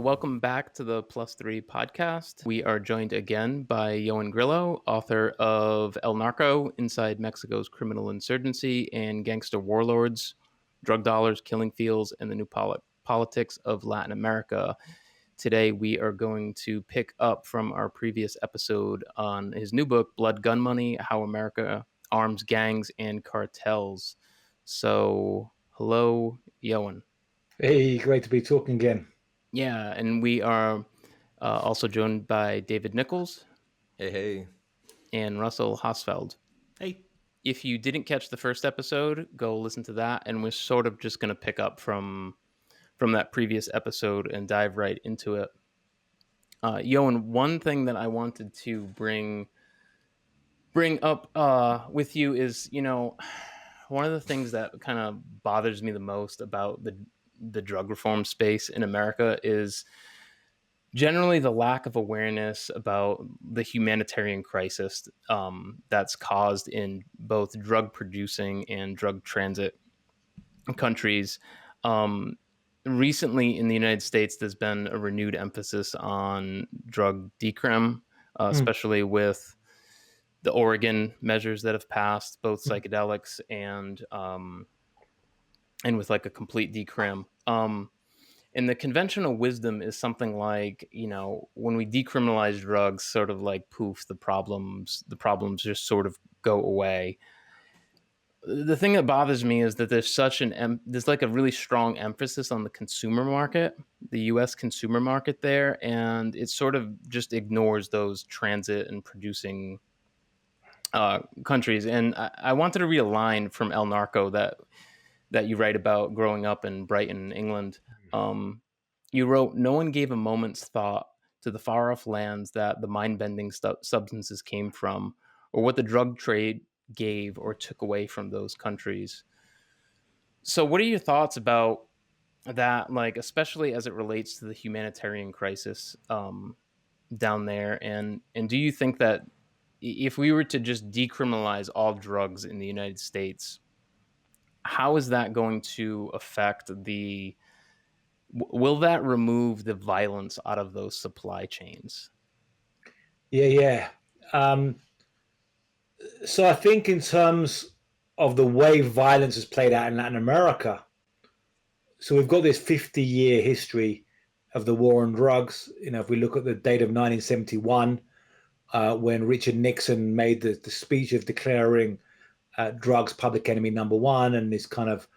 welcome back to the Plus Three podcast. We are joined again by Ioan Grillo, author of El Narco, Inside Mexico's Criminal Insurgency, and Gangster Warlords, Drug Dollars, Killing Fields, and the New Politics of Latin America. Today, we are going to pick up from our previous episode on his new book, Blood, Gun Money, How America Arms Gangs and Cartels. So, hello, Ioan. Hey, great to be talking again. Yeah, and we are also joined by David Nichols. Hey. And Russell Hosfeld. Hey. If you didn't catch the first episode, go listen to that, and we're sort of just going to pick up from that previous episode and dive right into it. Ioan, one thing that I wanted to bring up with you is, one of the things that kind of bothers me the most about the drug reform space in America is generally the lack of awareness about the humanitarian crisis that's caused in both drug producing and drug transit countries. Recently in the United States, there's been a renewed emphasis on drug decrim, especially with the Oregon measures that have passed, both psychedelics and with like a complete decrim. And the conventional wisdom is something like, when we decriminalize drugs, sort of like poof, the problems just sort of go away. The thing that bothers me is that there's there's like a really strong emphasis on the consumer market, the U.S. consumer market there, and it sort of just ignores those transit and producing countries. And I wanted to read a line from El Narco that you write about growing up in Brighton, England. You wrote, "No one gave a moment's thought to the far-off lands that the mind-bending substances came from, or what the drug trade gave or took away from those countries." So what are your thoughts about that, like, especially as it relates to the humanitarian crisis down there? And do you think that if we were to just decriminalize all drugs in the United States, how is that going to affect will that remove the violence out of those supply chains? Yeah. So I think in terms of the way violence has played out in Latin America, so we've got this 50-year history of the war on drugs. If we look at the date of 1971, when Richard Nixon made the speech of declaring drugs public enemy number one, and this kind of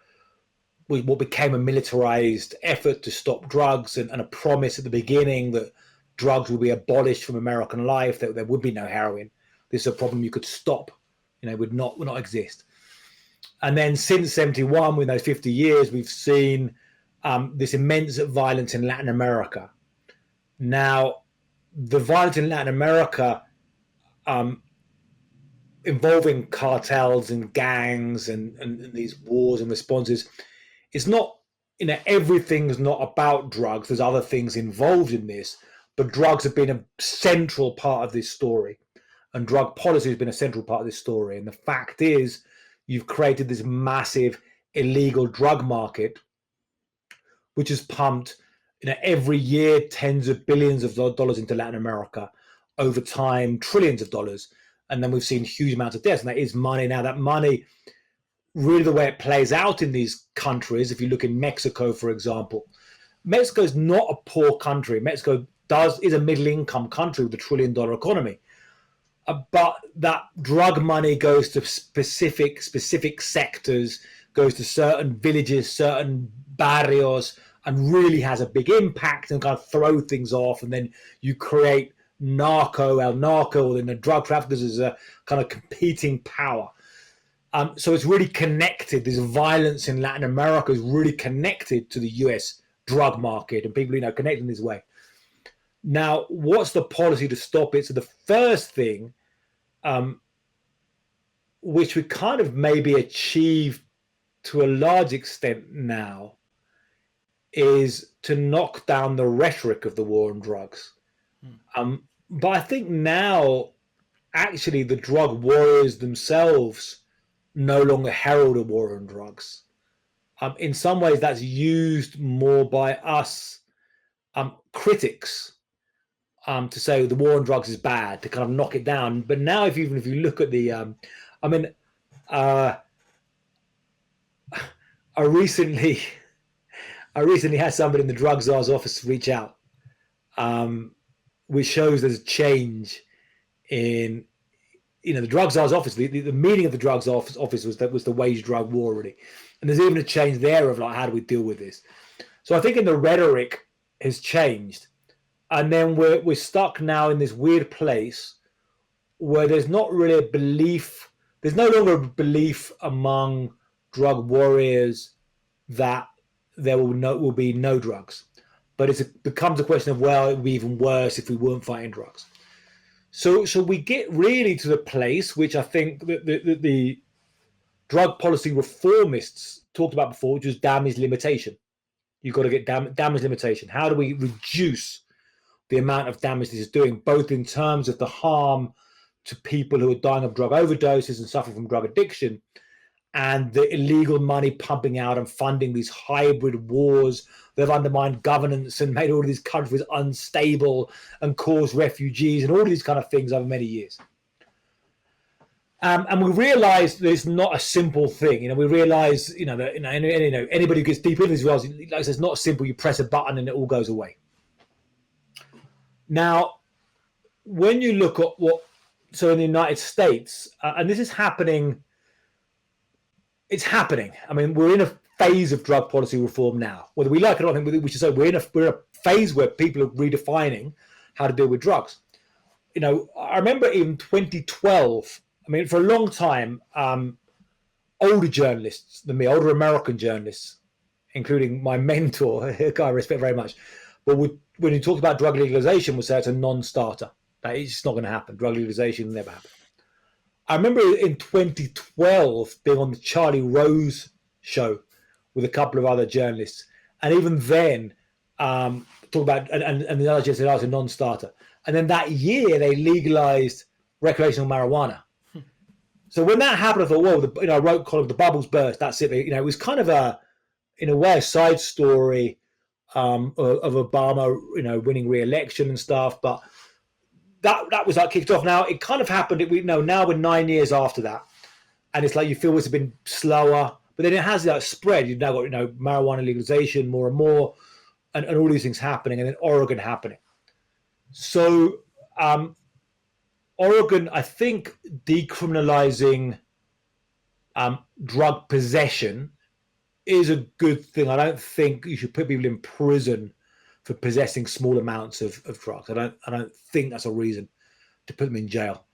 what became a militarized effort to stop drugs, and a promise at the beginning that drugs would be abolished from American life, that there would be no heroin. This is a problem you could stop, would not exist. And then since 71, with those 50 years, we've seen this immense violence in Latin America. Now, the violence in Latin America involving cartels and gangs and these wars and responses, it's not, everything's not about drugs. There's other things involved in this, but drugs have been a central part of this story, and drug policy has been a central part of this story. And the fact is, you've created this massive illegal drug market, which has pumped, every year tens of billions of dollars into Latin America, over time trillions of dollars, and then we've seen huge amounts of deaths. And that is money. Now, that money, really the way it plays out in these countries, if you look in Mexico, for example, Mexico is not a poor country. Mexico is a middle-income country with $1 trillion economy. But that drug money goes to specific sectors, goes to certain villages, certain barrios, and really has a big impact and kind of throw things off. And then you create El Narco, and the drug traffickers is a kind of competing power. So it's really connected. This violence in Latin America is really connected to the US drug market, and people, connect in this way. Now, what's the policy to stop it? So the first thing, which we kind of maybe achieved to a large extent now, is to knock down the rhetoric of the war on drugs. But I think now, actually, the drug warriors themselves no longer herald a war on drugs. In some ways, that's used more by us critics to say the war on drugs is bad, to kind of knock it down. But now, even if you look at the, I recently had somebody in the drug czar's office reach out, which shows there's a change in, the drug czar's office. The meaning of the drug czar's office was the wage drug war already, and there's even a change there of like, how do we deal with this? So I think in the rhetoric has changed, and then we're stuck now in this weird place where there's not really a belief. There's no longer a belief among drug warriors that there will be no drugs, but it becomes a question of, well, it would be even worse if we weren't fighting drugs. So we get really to the place which I think the drug policy reformists talked about before, which was damage limitation. You've got to get damage limitation. How do we reduce the amount of damage this is doing, both in terms of the harm to people who are dying of drug overdoses and suffering from drug addiction, and the illegal money pumping out and funding these hybrid wars that have undermined governance and made all of these countries unstable and caused refugees and all of these kind of things over many years. And we realise that it's not a simple thing. We realise, that anybody who gets deep into this, like, it's not simple. You press a button and it all goes away. Now, when you look at so in the United States, and this is happening. It's happening. I mean, we're in a phase of drug policy reform now. Whether we like it or not, we should say we're in a phase where people are redefining how to deal with drugs. I remember in 2012, I mean, for a long time, older journalists than me, older American journalists, including my mentor, a guy I respect very much, but when he talked about drug legalization, would say it's a non-starter. That it's just not going to happen. Drug legalization will never happen. I remember in 2012 being on the Charlie Rose show with a couple of other journalists, and even then, talk about and the other journalists said I was a non-starter. And then that year they legalized recreational marijuana. So when that happened, I thought, whoa! I wrote column, the bubbles burst. That's it. It was kind of in a way, a side story of Obama, winning re-election and stuff, but. That was like kicked off. Now it kind of happened. Now we're 9 years after that, and it's like you feel it's been slower, but then it has that spread. You've now got marijuana legalization more and more, and all these things happening, and then Oregon happening. So Oregon, I think, decriminalizing drug possession is a good thing. I don't think you should put people in prison for possessing small amounts of drugs. I don't think that's a reason to put them in jail.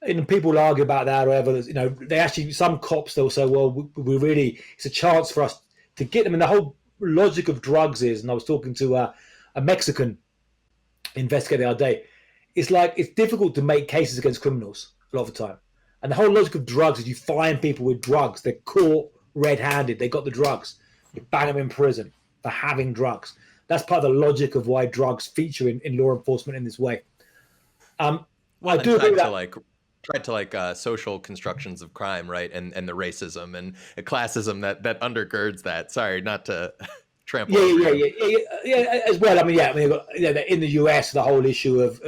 And people argue about that or whatever. They actually, some cops, they'll say, well, we really, it's a chance for us to get them. And the whole logic of drugs is, and I was talking to a Mexican investigator the other day, it's like it's difficult to make cases against criminals a lot of the time. And the whole logic of drugs is you find people with drugs. They're caught red-handed. They got the drugs. You bang them in prison for having drugs. That's part of the logic of why drugs feature in law enforcement in this way. I do agree tried to social constructions of crime, right, and the racism and classism that undergirds that. Sorry, not to trample. Yeah. As well, I mean, in the US, the whole issue of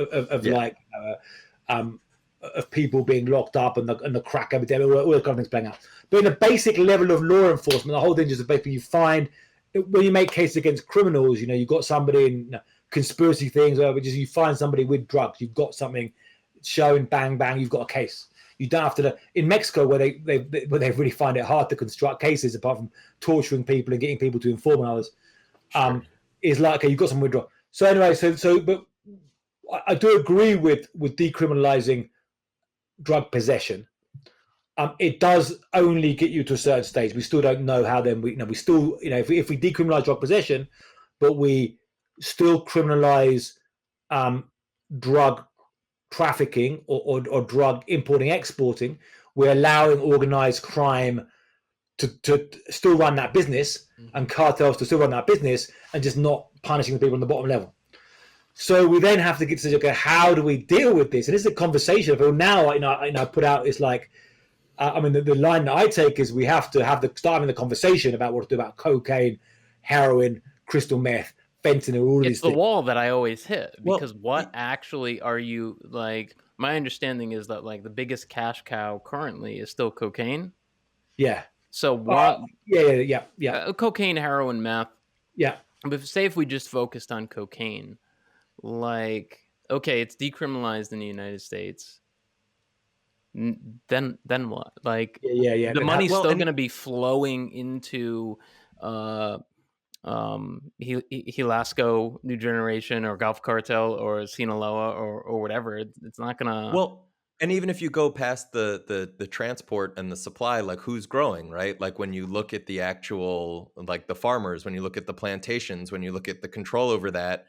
people being locked up and the crack epidemic, all the kind of things playing out. But in the basic level of law enforcement, the whole thing is basically you find. When you make cases against criminals, you've got somebody in conspiracy things, which is you find somebody with drugs, you've got something showing, bang, bang, you've got a case. You don't have to. In Mexico, where they really find it hard to construct cases, apart from torturing people and getting people to inform others, is like, okay, you've got someone with drugs. So anyway, but I do agree with decriminalizing drug possession. It does only get you to a certain stage. We still don't know how. Then we still, if we decriminalize drug possession, but we still criminalize drug trafficking or drug importing, exporting, we're allowing organized crime to still run that business and cartels to still run that business and just not punishing the people on the bottom level. So we then have to get to say, okay, how do we deal with this? And this is a conversation. But now, I put out, it's like. The line that I take is we have to start having the conversation about what to do about cocaine, heroin, crystal meth, fentanyl, all of It's these the things. wall that I always hit, because Well, what actually are you, like, my understanding is that, like, the biggest cash cow currently is still cocaine. Yeah. So one, Yeah. cocaine, heroin, meth. Yeah. But say if we just focused on cocaine, like, okay, it's decriminalized in the United States. Then what? Like, Yeah. the money's well, still and going to be flowing into Hilasco, New Generation, or Gulf Cartel, or Sinaloa, or whatever. It's not gonna. well, and even if you go past the transport and the supply, like who's growing, right? Like when you look at the actual, like the farmers, when you look at the plantations, when you look at the control over that,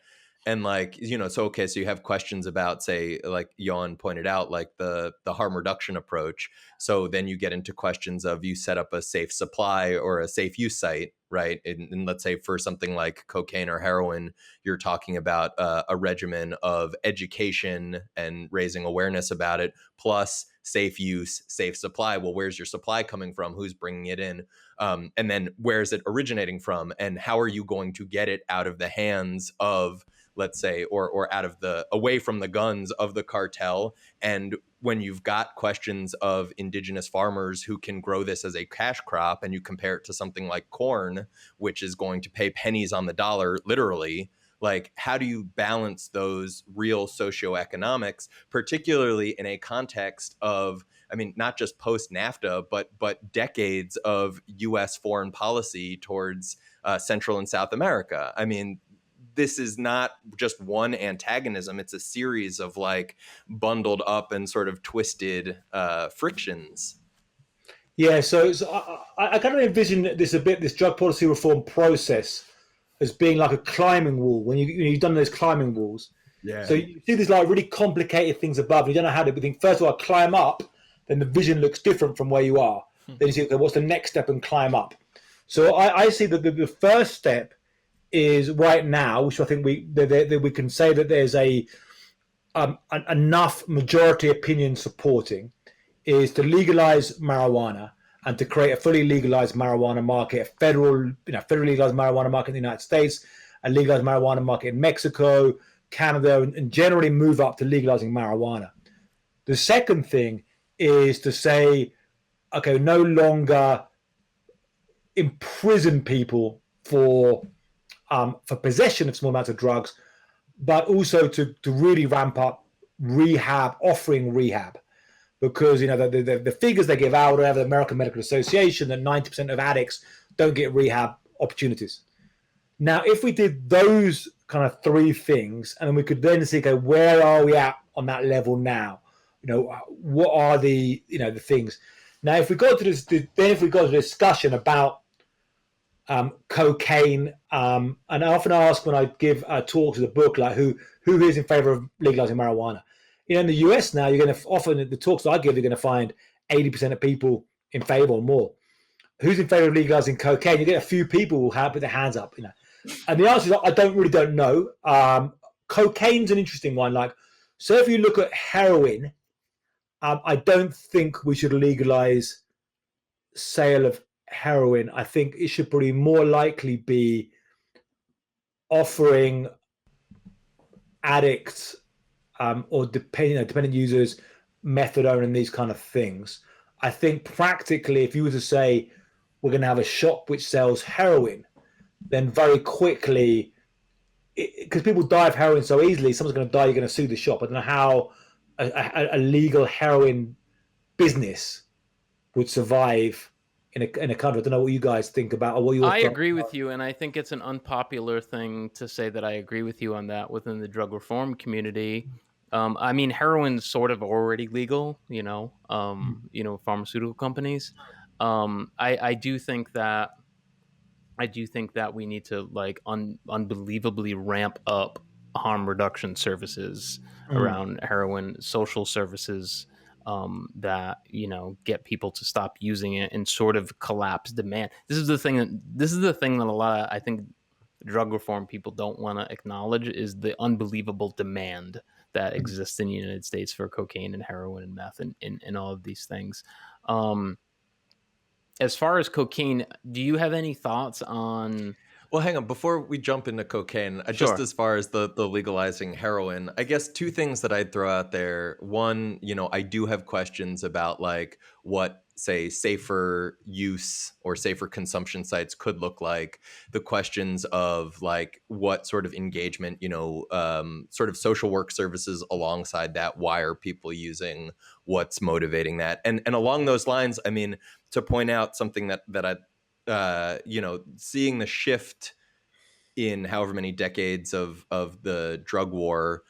and like, you know, so okay, so you have questions about, say, like Ioan pointed out, like the harm reduction approach. So then you get into questions of, you set up a safe supply or a safe use site, right? And let's say for something like cocaine or heroin, you're talking about a regimen of education and raising awareness about it, plus safe use, safe supply. Well, where's your supply coming from? Who's bringing it in? And then where is it originating from? And how are you going to get it out of the hands of, let's say, or out of the, away from the guns of the cartel? And when you've got questions of indigenous farmers who can grow this as a cash crop, and you compare it to something like corn, which is going to pay pennies on the dollar, literally, like, how do you balance those real socioeconomics, particularly in a context of, I mean, not just post NAFTA, but decades of U.S. foreign policy towards Central and South America? I mean, this is not just one antagonism; it's a series of like bundled up and sort of twisted frictions. Yeah, so I kind of envision this a bit, this drug policy reform process, as being like a climbing wall. When you've done those climbing walls, Yeah. so you see these like really complicated things above. You don't know how to think. First of all, climb up, then the vision looks different from where you are. Then you see, okay, what's the next step, and climb up. So I see that the first step is right now, which I think we can say that there's enough majority opinion supporting, is to legalize marijuana and to create a fully legalized marijuana market, a federally legalized marijuana market in the United States, a legalized marijuana market in Mexico, Canada, and generally move up to legalizing marijuana. The second thing is to say, okay, no longer imprison people for possession of small amounts of drugs, but also to really ramp up rehab, offering rehab. Because the figures they give out, whatever, the American Medical Association, that 90% of addicts don't get rehab opportunities. Now, if we did those kind of three things, and then we could then see, okay, where are we at on that level now? What are the things? Now, if we go to the discussion about cocaine, and I often ask when I give talks of the book, like who is in favor of legalizing marijuana. In the US now, you're going to often, the talks that I give, you're going to find 80% of people in favor or more. Who's in favor of legalizing cocaine? You get a few people who have put their hands up. And the answer is I don't know. Cocaine's an interesting one. Like, so if you look at heroin, I don't think we should legalize sale of heroin. I think it should probably more likely be offering addicts or dependent users methadone and these kind of things. I think practically, if you were to say we're going to have a shop which sells heroin, then very quickly, because people die of heroin so easily, someone's going to die, you're going to sue the shop. I don't know how a legal heroin business would survive in a country. I don't know what you guys think about, or what your I thoughts agree are. with you, and I think it's an unpopular thing to say that I agree with you on that within the drug reform community. I mean, heroin's sort of already legal, pharmaceutical companies. I do think that we need to like unbelievably ramp up harm reduction services around heroin, social services that get people to stop using it, and sort of collapse demand. This is the thing that a lot of, I think, drug reform people don't want to acknowledge, is the unbelievable demand that exists in the United States for cocaine and heroin and meth and all of these things. As far as cocaine, do you have any thoughts on Well, hang on. Before we jump into cocaine, just Sure. as far as the legalizing heroin, I guess two things that I'd throw out there. One, I do have questions about like what, say, safer use or safer consumption sites could look like. The questions of like what sort of engagement, sort of social work services alongside that. Why are people using? What's motivating that? And along those lines, I mean, to point out something that I seeing the shift in however many decades of the drug war,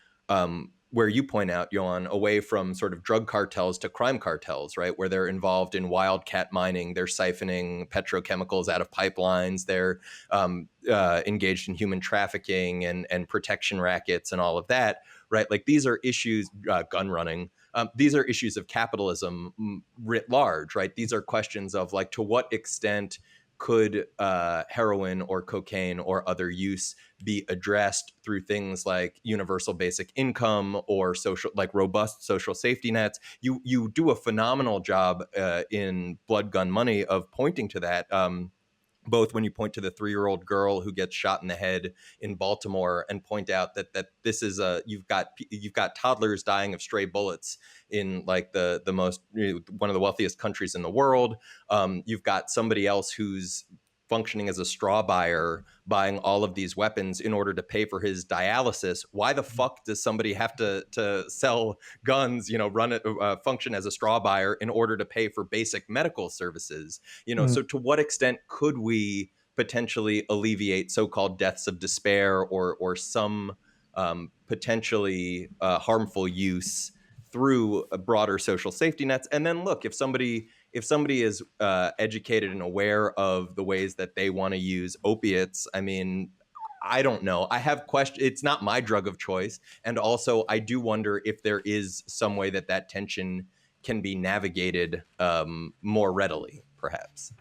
where you point out, Ioan, away from sort of drug cartels to crime cartels, right? Where they're involved in wildcat mining, they're siphoning petrochemicals out of pipelines, they're engaged in human trafficking and protection rackets and all of that, right? Like these are issues, gun running. These are issues of capitalism writ large, right? These are questions of like, to what extent could heroin or cocaine or other use be addressed through things like universal basic income or social, like robust social safety nets? You do a phenomenal job in Blood Gun Money of pointing to that. Both when you point to the 3-year-old girl who gets shot in the head in Baltimore and point out that this is you've got toddlers dying of stray bullets in like the most, one of the wealthiest countries in the world. You've got somebody else who's functioning as a straw buyer, buying all of these weapons in order to pay for his dialysis. Why the fuck does somebody have to sell guns, run it, function as a straw buyer in order to pay for basic medical services? So to what extent could we potentially alleviate so-called deaths of despair or some potentially harmful use through a broader social safety nets? And then look, if somebody is educated and aware of the ways that they want to use opiates, I mean, I don't know. I have questions. It's not my drug of choice. And also, I do wonder if there is some way that tension can be navigated more readily, perhaps.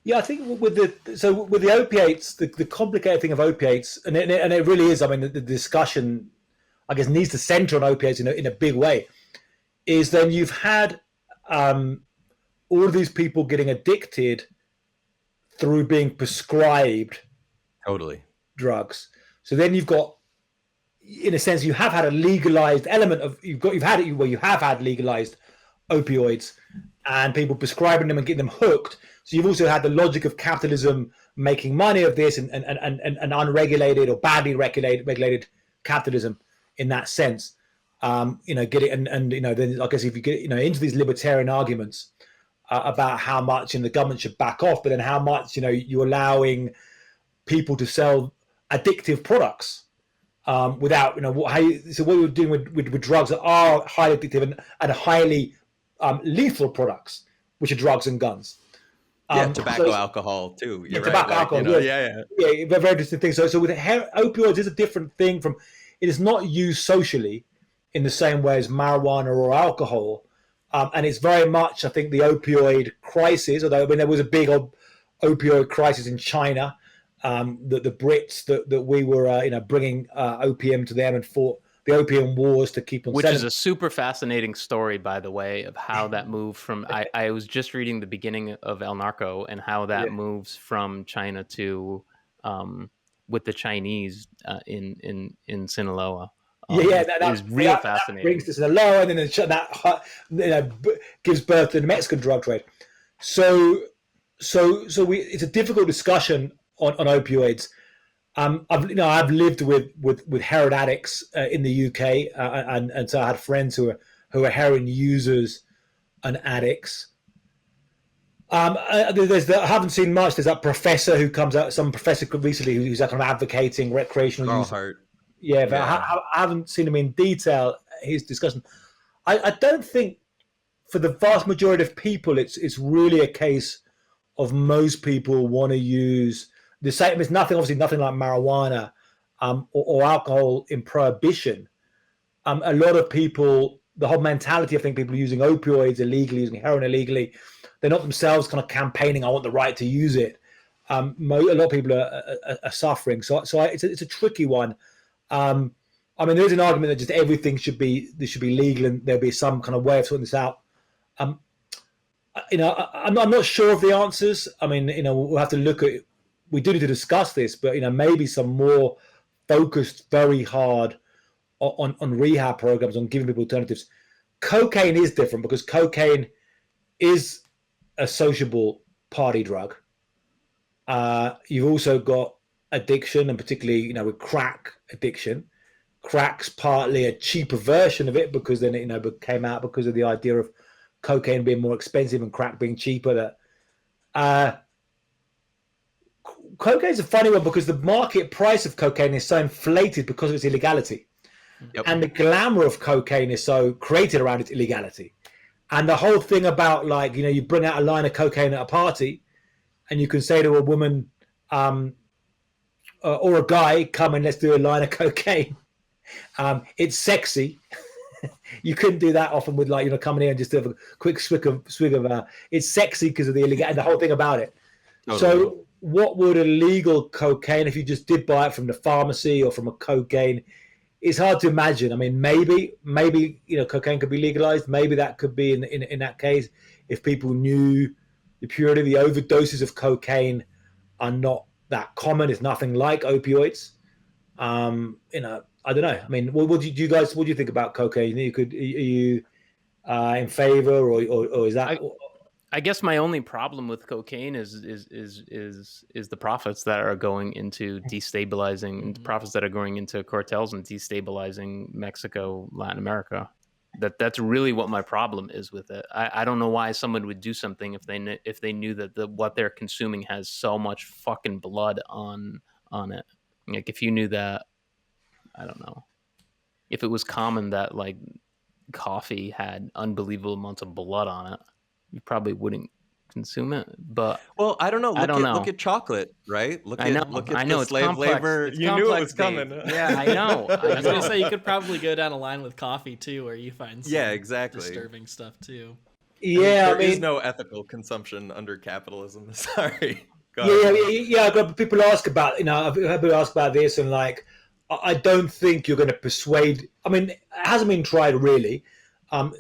Yeah, I think with the opiates, the complicated thing of opiates, and it really is. I mean, the discussion, I guess, needs to center on opiates in a big way. Is then you've had all of these people getting addicted through being prescribed Totally drugs. So then you've got, in a sense, you have had a legalized element of you have had legalized opioids and people prescribing them and getting them hooked. So you've also had the logic of capitalism making money of this and unregulated or badly regulated capitalism in that sense. Get it and then I guess if you get into these libertarian arguments about how much the government should back off, but then how much you're allowing people to sell addictive products without so what you're doing with drugs that are highly addictive and highly lethal products, which are drugs and guns. Tobacco, alcohol too. Yeah, tobacco, alcohol. Yeah, very interesting thing. So with opioids is a different thing from. It is not used socially in the same way as marijuana or alcohol. And it's very much, I think, the opioid crisis, although there was a big opioid crisis in China, the Brits, that we were bringing opium to them and fought the opium wars to keep on Which selling. is a super fascinating story, by the way, of how that moved from... I was just reading the beginning of El Narco and how that moves from China to... with the Chinese in Sinaloa. That is real fascinating. That brings to Sinaloa, and then that gives birth to the Mexican drug trade. So it's a difficult discussion on opioids. I've lived with heroin addicts in the UK, and so I had friends who are heroin users and addicts. I haven't seen much. There's that professor who comes out, some professor recently who's kind of advocating recreational use. Hart. Yeah, but I haven't seen him in detail. His discussion. I don't think for the vast majority of people, it's really a case of most people want to use the same. It's nothing like marijuana or alcohol in prohibition. A lot of people, the whole mentality, I think people using opioids illegally, using heroin illegally, they're not themselves kind of campaigning, I want the right to use it. A lot of people are suffering. So it's a tricky one. I mean, there's an argument that just everything should be legal and there'll be some kind of way of sorting this out. I'm not sure of the answers. I mean, we'll have to look at we do need to discuss this, but maybe some more focused very hard on rehab programs, on giving people alternatives. Cocaine is different because cocaine is a sociable party drug. You've also got addiction, and particularly with crack addiction. Crack's partly a cheaper version of it because then it came out because of the idea of cocaine being more expensive and crack being cheaper. That cocaine's a funny one because the market price of cocaine is so inflated because of its illegality. Yep. And the glamour of cocaine is so created around its illegality. And the whole thing about you bring out a line of cocaine at a party and you can say to a woman or a guy, come and let's do a line of cocaine. It's sexy. You couldn't do that often with coming in and just have a quick swig of it's sexy because of the illegal and the whole thing about it. Oh, so what would a legal cocaine, if you just did buy it from the pharmacy or from a cocaine, it's hard to imagine. I mean, maybe cocaine could be legalized. Maybe that could be in that case if people knew the purity. The overdoses of cocaine are not that common. It's nothing like opioids. I don't know. I mean, what do you think about cocaine? Are you in favor or is that? I guess my only problem with cocaine is the profits that are going into destabilizing, the profits that are going into cartels and destabilizing Mexico, Latin America. That's really what my problem is with it. I don't know why someone would do something if they knew that what they're consuming has so much fucking blood on it. Like if you knew that, I don't know, if it was common that coffee had unbelievable amounts of blood on it, you probably wouldn't consume it. But I don't know. Look at chocolate, right? Look at the slave labor. You knew it was coming. Yeah, I know. I was gonna say you could probably go down a line with coffee too, where you find some exactly disturbing stuff too. Yeah, there is no ethical consumption under capitalism. Sorry. People ask about people ask about this, and I don't think you're going to persuade. I mean, it hasn't been tried really.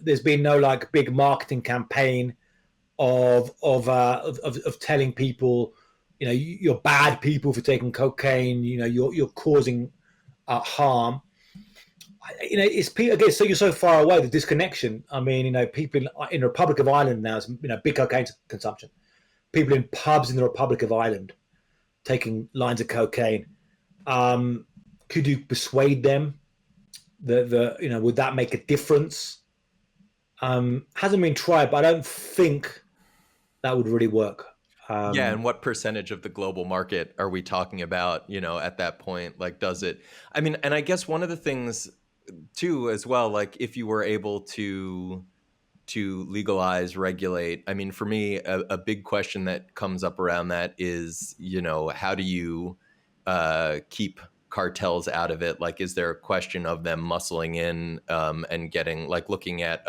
There's been no big marketing campaign of telling people, you're bad people for taking cocaine. You're causing harm. It's again. So you're so far away. The disconnection. I mean, people in the Republic of Ireland now is big cocaine consumption. People in pubs in the Republic of Ireland taking lines of cocaine. Could you persuade them that would that make a difference? Hasn't been tried, but I don't think that would really work. And what percentage of the global market are we talking about, at that point? Does it? I mean, and I guess one of the things too, as well, if you were able to legalize, regulate, I mean, for me, a big question that comes up around that is, how do you keep cartels out of it? Is there a question of them muscling in and getting looking at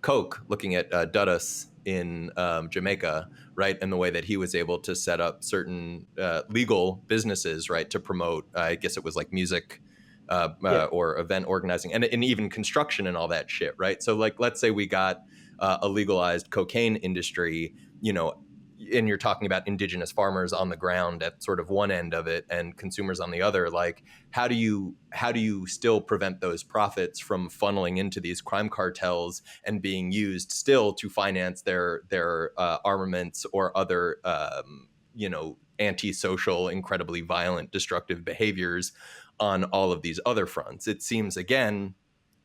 Coke, looking at Dudus in Jamaica, right? And the way that he was able to set up certain legal businesses, right, to promote, I guess it was music or event organizing and even construction and all that shit, right? So let's say we got a legalized cocaine industry, and you're talking about indigenous farmers on the ground at sort of one end of it and consumers on the other. How do you still prevent those profits from funneling into these crime cartels and being used still to finance their armaments or other antisocial, incredibly violent, destructive behaviors on all of these other fronts? It seems again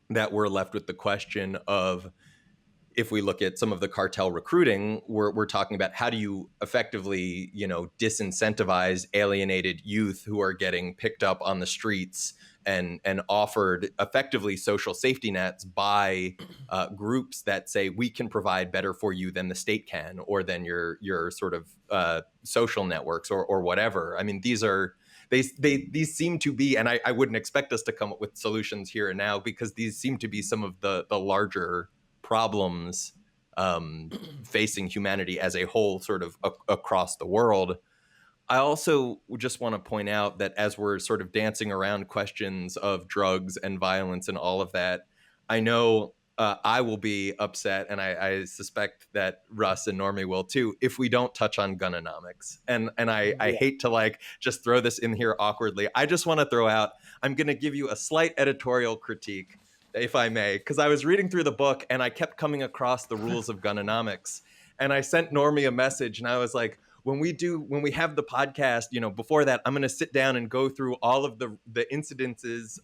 that we're left with the question of, if we look at some of the cartel recruiting, we're talking about how do you effectively, disincentivize alienated youth who are getting picked up on the streets and offered effectively social safety nets by groups that say we can provide better for you than the state can, or than your sort of social networks or whatever. I mean, these seem to be, and I wouldn't expect us to come up with solutions here and now, because these seem to be some of the larger problems facing humanity as a whole, sort of across the world. I also just want to point out that as we're sort of dancing around questions of drugs and violence and all of that, I know I will be upset, and I suspect that Russ and Normie will too, if we don't touch on Gun-anomics. And I hate to like just throw this in here awkwardly. I just want to throw out, I'm going to give you a slight editorial critique, if I may, because I was reading through the book and I kept coming across the rules of Gun-anomics. And I sent Normie a message and I was like, when we have the podcast, before that, I'm going to sit down and go through all of the incidences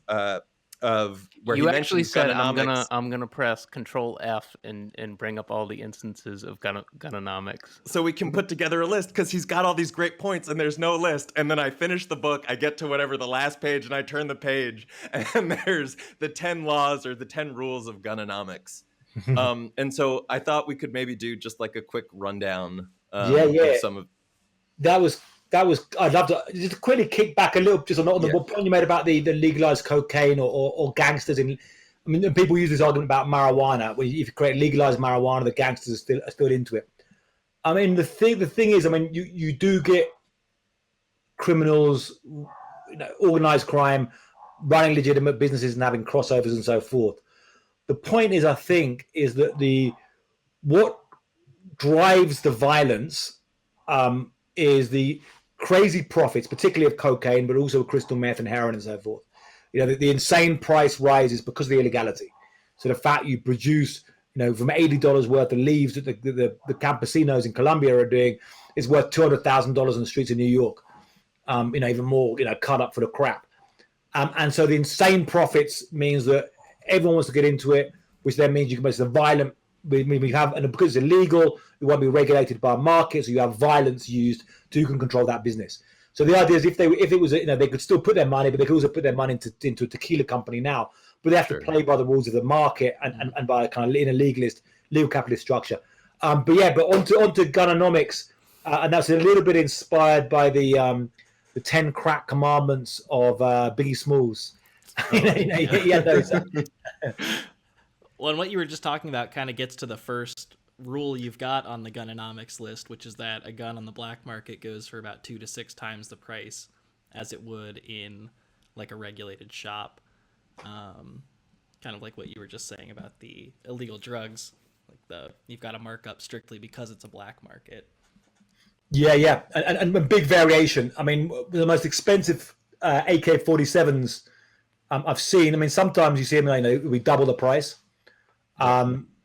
of where you he actually mentions said Gun-anomics. I'm gonna press Control F and bring up all the instances of Gun-anomics, so we can put together a list, because he's got all these great points and there's no list. And then I finish the book, I get to whatever the last page, and I turn the page, and there's the 10 laws or the 10 rules of Gun-anomics. And so I thought we could maybe do just like a quick rundown. Of some of that was I'd love to just quickly kick back a little just on the point you made about the legalized cocaine or gangsters. And people use this argument about marijuana, where if you create legalized marijuana, the gangsters are still into it. I mean, the thing is, I mean, you do get criminals, organized crime, running legitimate businesses and having crossovers and so forth. The point is, I think, is that what drives the violence is the crazy profits, particularly of cocaine, but also crystal meth and heroin and so forth. The insane price rises because of the illegality. So the fact you produce, from $80 worth of leaves that the campesinos in Colombia are doing is worth $200,000 on the streets of New York. Even more, cut up for the crap. And so the insane profits means that everyone wants to get into it, which then means you can make the violent. We have, and because it's illegal, it won't be regulated by markets. So you have violence used to can control that business. So the idea is if it was, they could still put their money, but they could also put their money into a tequila company now. But they have to play by the rules of the market and by kind of in a legal capitalist structure. But onto Gun-anomics, and that's a little bit inspired by the 10 crack commandments of Biggie Smalls. Those. Well, and what you were just talking about kind of gets to the first rule you've got on the Gun-anomics list, which is that a gun on the black market goes for about 2 to 6 times the price as it would in like a regulated shop. Kind of like what you were just saying about the illegal drugs, like you've got to mark up strictly because it's a black market. Yeah, and a big variation. I mean, the most expensive AK-47s I've seen. I mean, sometimes you see them, we double the price.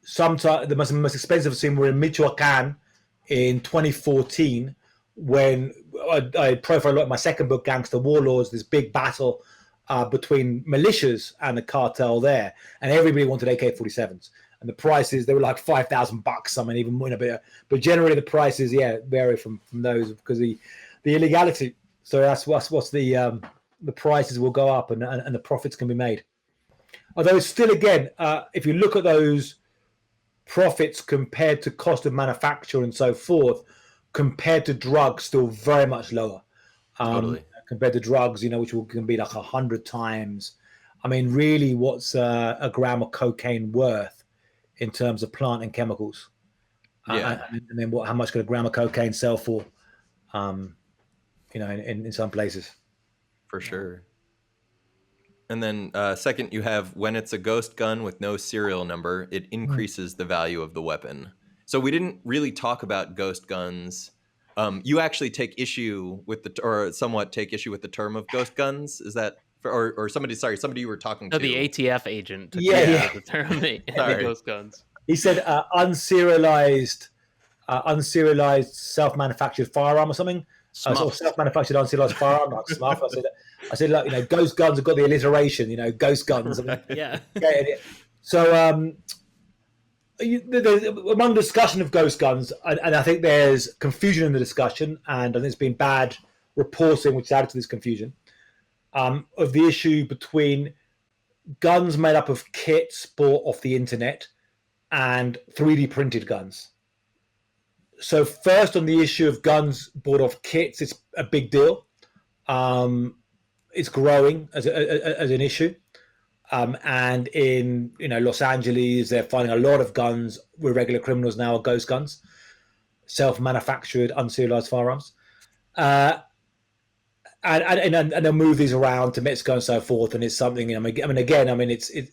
Sometimes the most expensive scene were in Michoacan in 2014 when I profiled a lot in my second book, Gangster Warlords, this big battle between militias and the cartel there, and everybody wanted AK-47s, and the prices, they were like $5,000. I mean, even more, but generally the prices vary from those because the illegality. So that's what's the prices will go up and the profits can be made. Although it's still, again, if you look at those profits compared to cost of manufacture and so forth, compared to drugs, still very much lower. Totally. Compared to drugs, which can be like 100 times. I mean, really, what's a gram of cocaine worth in terms of plant and chemicals? And then how much could a gram of cocaine sell for? In some places. For sure. And then second, you have when it's a ghost gun with no serial number, it increases the value of the weapon. So we didn't really talk about ghost guns. You actually take issue with somewhat take issue with the term of ghost guns. Is that, or somebody you were talking to? The ATF agent. The term the ghost guns. He said unserialized self-manufactured firearm or something. Or self-manufactured unserialized firearm, like SMUF. I said, look, ghost guns have got the alliteration, ghost guns. Yeah. So, among discussion of ghost guns, and I think there's confusion in the discussion, and I think it's been bad reporting which added to this confusion, of the issue between guns made up of kits bought off the internet and 3D printed guns. So first, on the issue of guns bought off kits, it's a big deal. It's growing as an issue. And in Los Angeles, they're finding a lot of guns where regular criminals now are ghost guns, self-manufactured, unserialized firearms. And they'll move these around to Mexico and so forth. And it's something, it's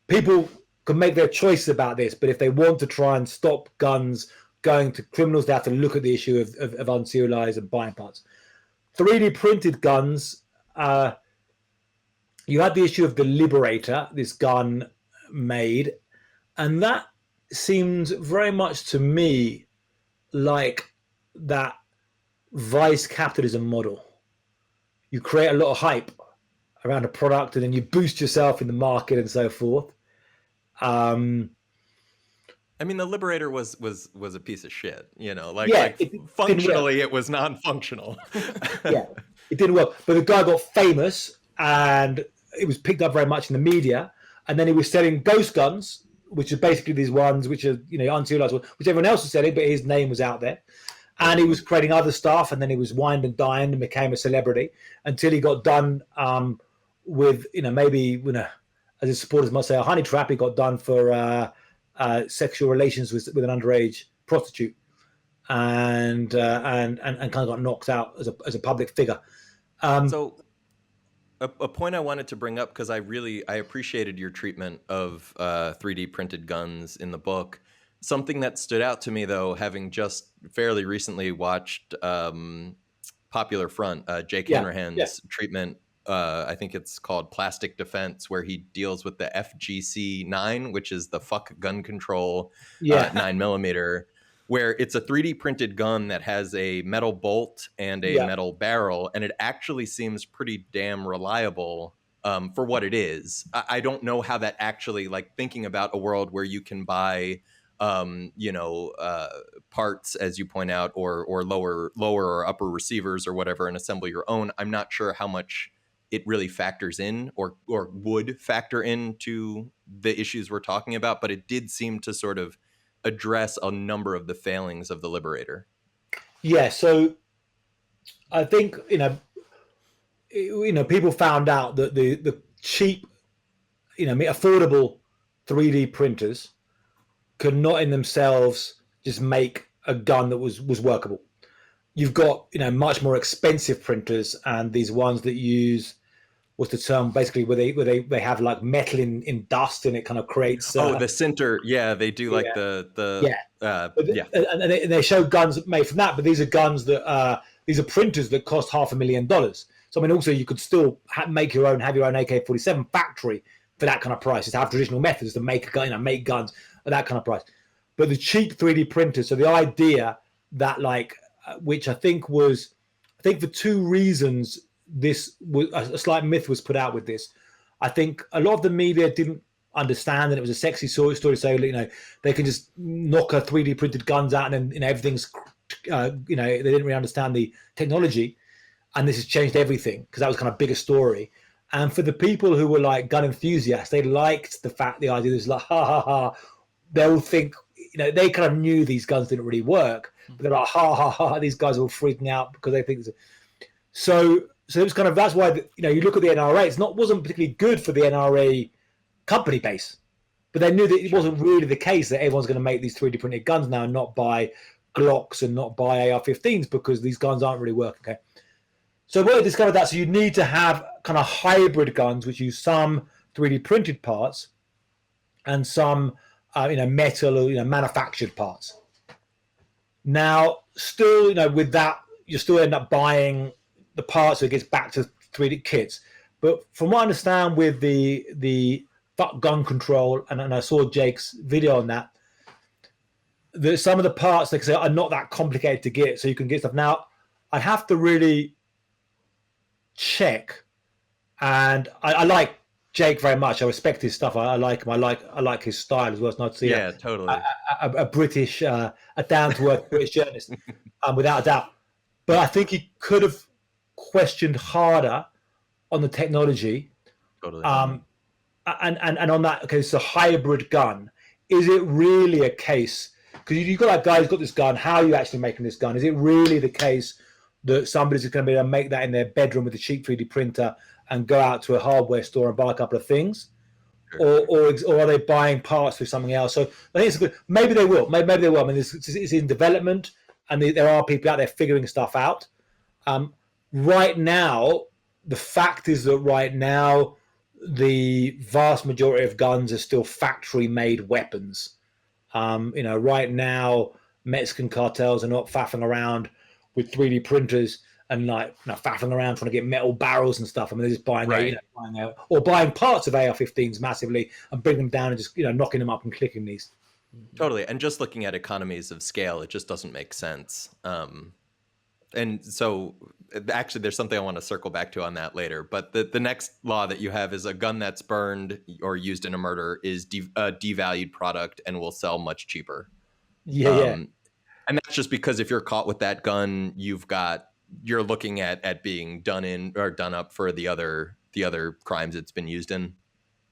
people can make their choices about this. But if they want to try and stop guns going to criminals, they have to look at the issue of unserialized and buying parts. 3D printed guns, you had the issue of the Liberator, this gun made, and that seems very much to me like that vice capitalism model. You create a lot of hype around a product and then you boost yourself in the market and so forth. I mean, the Liberator was a piece of shit, functionally it was non-functional. Yeah, it didn't work. But the guy got famous and it was picked up very much in the media. And then he was selling ghost guns, which are basically these ones which are, unserialized, which everyone else was selling, but his name was out there. And he was creating other stuff, and then he was wined and dined and became a celebrity until he got done with, maybe, as his supporters might say, a honey trap. He got done for sexual relations with an underage prostitute, and kind of got knocked out as a public figure. So a point I wanted to bring up, because I appreciated your treatment of 3D printed guns in the book. Something that stood out to me, though, having just fairly recently watched Popular Front, Jake Hanrahan's treatment, I think it's called Plastic Defense, where he deals with the FGC-9, which is the fuck gun control 9mm, where it's a 3D printed gun that has a metal bolt and a metal barrel, and it actually seems pretty damn reliable for what it is. I don't know how that actually, thinking about a world where you can buy parts, as you point out, or lower or upper receivers or whatever, and assemble your own. I'm not sure how much it really factors in or would factor into the issues we're talking about, but it did seem to sort of address a number of the failings of the Liberator. Yeah, so I think people found out that the cheap, affordable 3D printers could not in themselves just make a gun that was workable. You've got much more expensive printers, and these ones that use, what's the term, basically where they have like metal in dust, and it kind of creates the sinter. They do and they show guns made from that, but these are guns that these are printers that cost $500,000. So I mean, also you could still have your own AK-47 factory for that kind of price. Just have traditional methods to make a gun, make guns at that kind of price. But the cheap 3D printers, so the idea that which I think for two reasons, this was a slight myth was put out with this. I think a lot of the media didn't understand that it was a sexy story. So they can just knock a 3D printed guns out and then everything's they didn't really understand the technology, and this has changed everything, because that was kind of bigger story. And for the people who were gun enthusiasts, they liked the idea was ha ha ha. They'll think, they kind of knew these guns didn't really work, but they're like, ha ha ha, these guys are all freaking out because they think so it was kind of, that's why you look at the NRA, it wasn't particularly good for the NRA company base, but they knew that it wasn't really the case that everyone's going to make these 3D printed guns now and not buy Glocks and not buy AR-15s, because these guns aren't really working. Okay, so when they discovered that, so you need to have kind of hybrid guns which use some 3D printed parts and some metal or manufactured parts. Now, still, with that, you still end up buying the parts, so it gets back to 3D kits. But from what I understand with the fuck gun control, and I saw Jake's video on that, some of the parts, like I say, are not that complicated to get, so you can get stuff. Now, I have to really check, and I like Jake very much. I respect his stuff. I like him. I like his style as well. It's not to see totally a British, a down to earth British journalist, without a doubt. But I think he could have questioned harder on the technology. Totally. And on that, okay, it's a hybrid gun. Is it really a case? Because you've got that guy who's got this gun. How are you actually making this gun? Is it really the case that somebody's going to be able to make that in their bedroom with a cheap 3D printer and go out to a hardware store and buy a couple of things? Sure. Or are they buying parts through something else? So I think it's good. Maybe they will. Maybe they will. I mean, it's in development, and there are people out there figuring stuff out. Right now, the fact is that right now, the vast majority of guns are still factory-made weapons. Right now, Mexican cartels are not faffing around with 3D printers and faffing around trying to get metal barrels and stuff. I mean, they're just buying, buying parts of AR-15s massively and bringing them down and just knocking them up and clicking these. Totally. And just looking at economies of scale, it just doesn't make sense. And so actually there's something I want to circle back to on that later. But the next law that you have is a gun that's burned or used in a murder is a devalued product and will sell much cheaper. Yeah. And that's just because if you're caught with that gun, you're looking at being done in or done up for the other crimes it's been used in.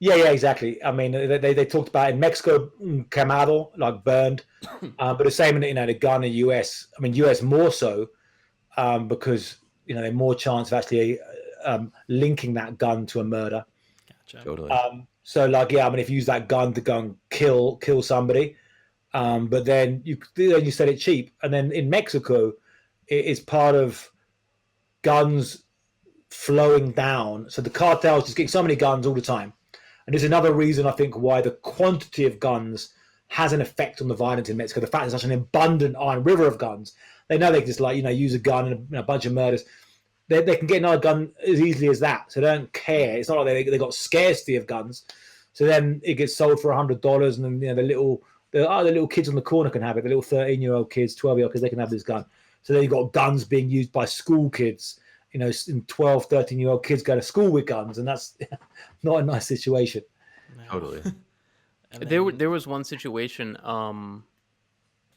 Yeah, exactly. I mean, they talked about in Mexico, quemado, like burned, but the same in the gun in US. I mean, US more so because they're more chance of actually linking that gun to a murder. Gotcha. Totally. If you use that gun to go and kill somebody, but then you sell it cheap, and then in Mexico, it is part of guns flowing down. So the cartels just getting so many guns all the time. And there's another reason, I think, why the quantity of guns has an effect on the violence in Mexico. The fact there's such an abundant iron river of guns. They know they can just use a gun in a bunch of murders. They can get another gun as easily as that. So they don't care. It's not like they got scarcity of guns. So then it gets sold for $100, and then the little kids on the corner can have it. The little 13-year-old kids, 12-year-old kids, they can have this gun. So then you've got guns being used by school kids. 12, 13-year-old kids go to school with guns, and that's not a nice situation. No. Totally. There was one situation.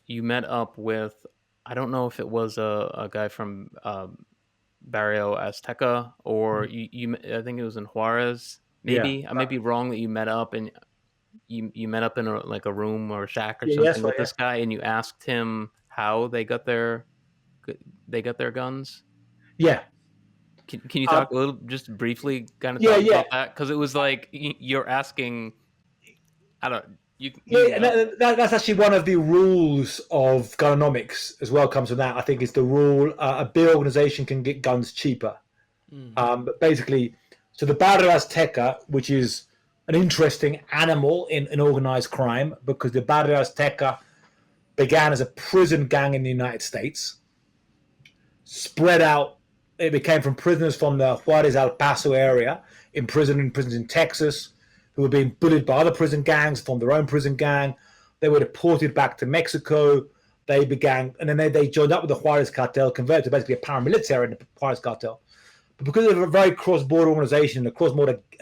You met up with, I don't know if it was a guy from Barrio Azteca or you I think it was in Juarez. Maybe Yeah. I may be wrong that you met up and you met up in a room or a shack or something with this guy, and you asked him how they got their guns. Yeah. Can you talk a little, just briefly, kind of talk about that? Because it was like you're asking, I don't. That's actually one of the rules of Gun-anomics as well. Comes from that. I think it's the rule: a big organization can get guns cheaper. But basically, so the Barrio Azteca, which is an interesting animal in organized crime, because the Barrio Azteca began as a prison gang in the United States, spread out. It became from prisoners from the Juarez, El Paso area, in prisons in Texas, who were being bullied by other prison gangs, formed their own prison gang. They were deported back to Mexico. They began, and then they joined up with the Juarez cartel, converted to basically a paramilitary in the Juarez cartel. But because they're a very cross-border organization, and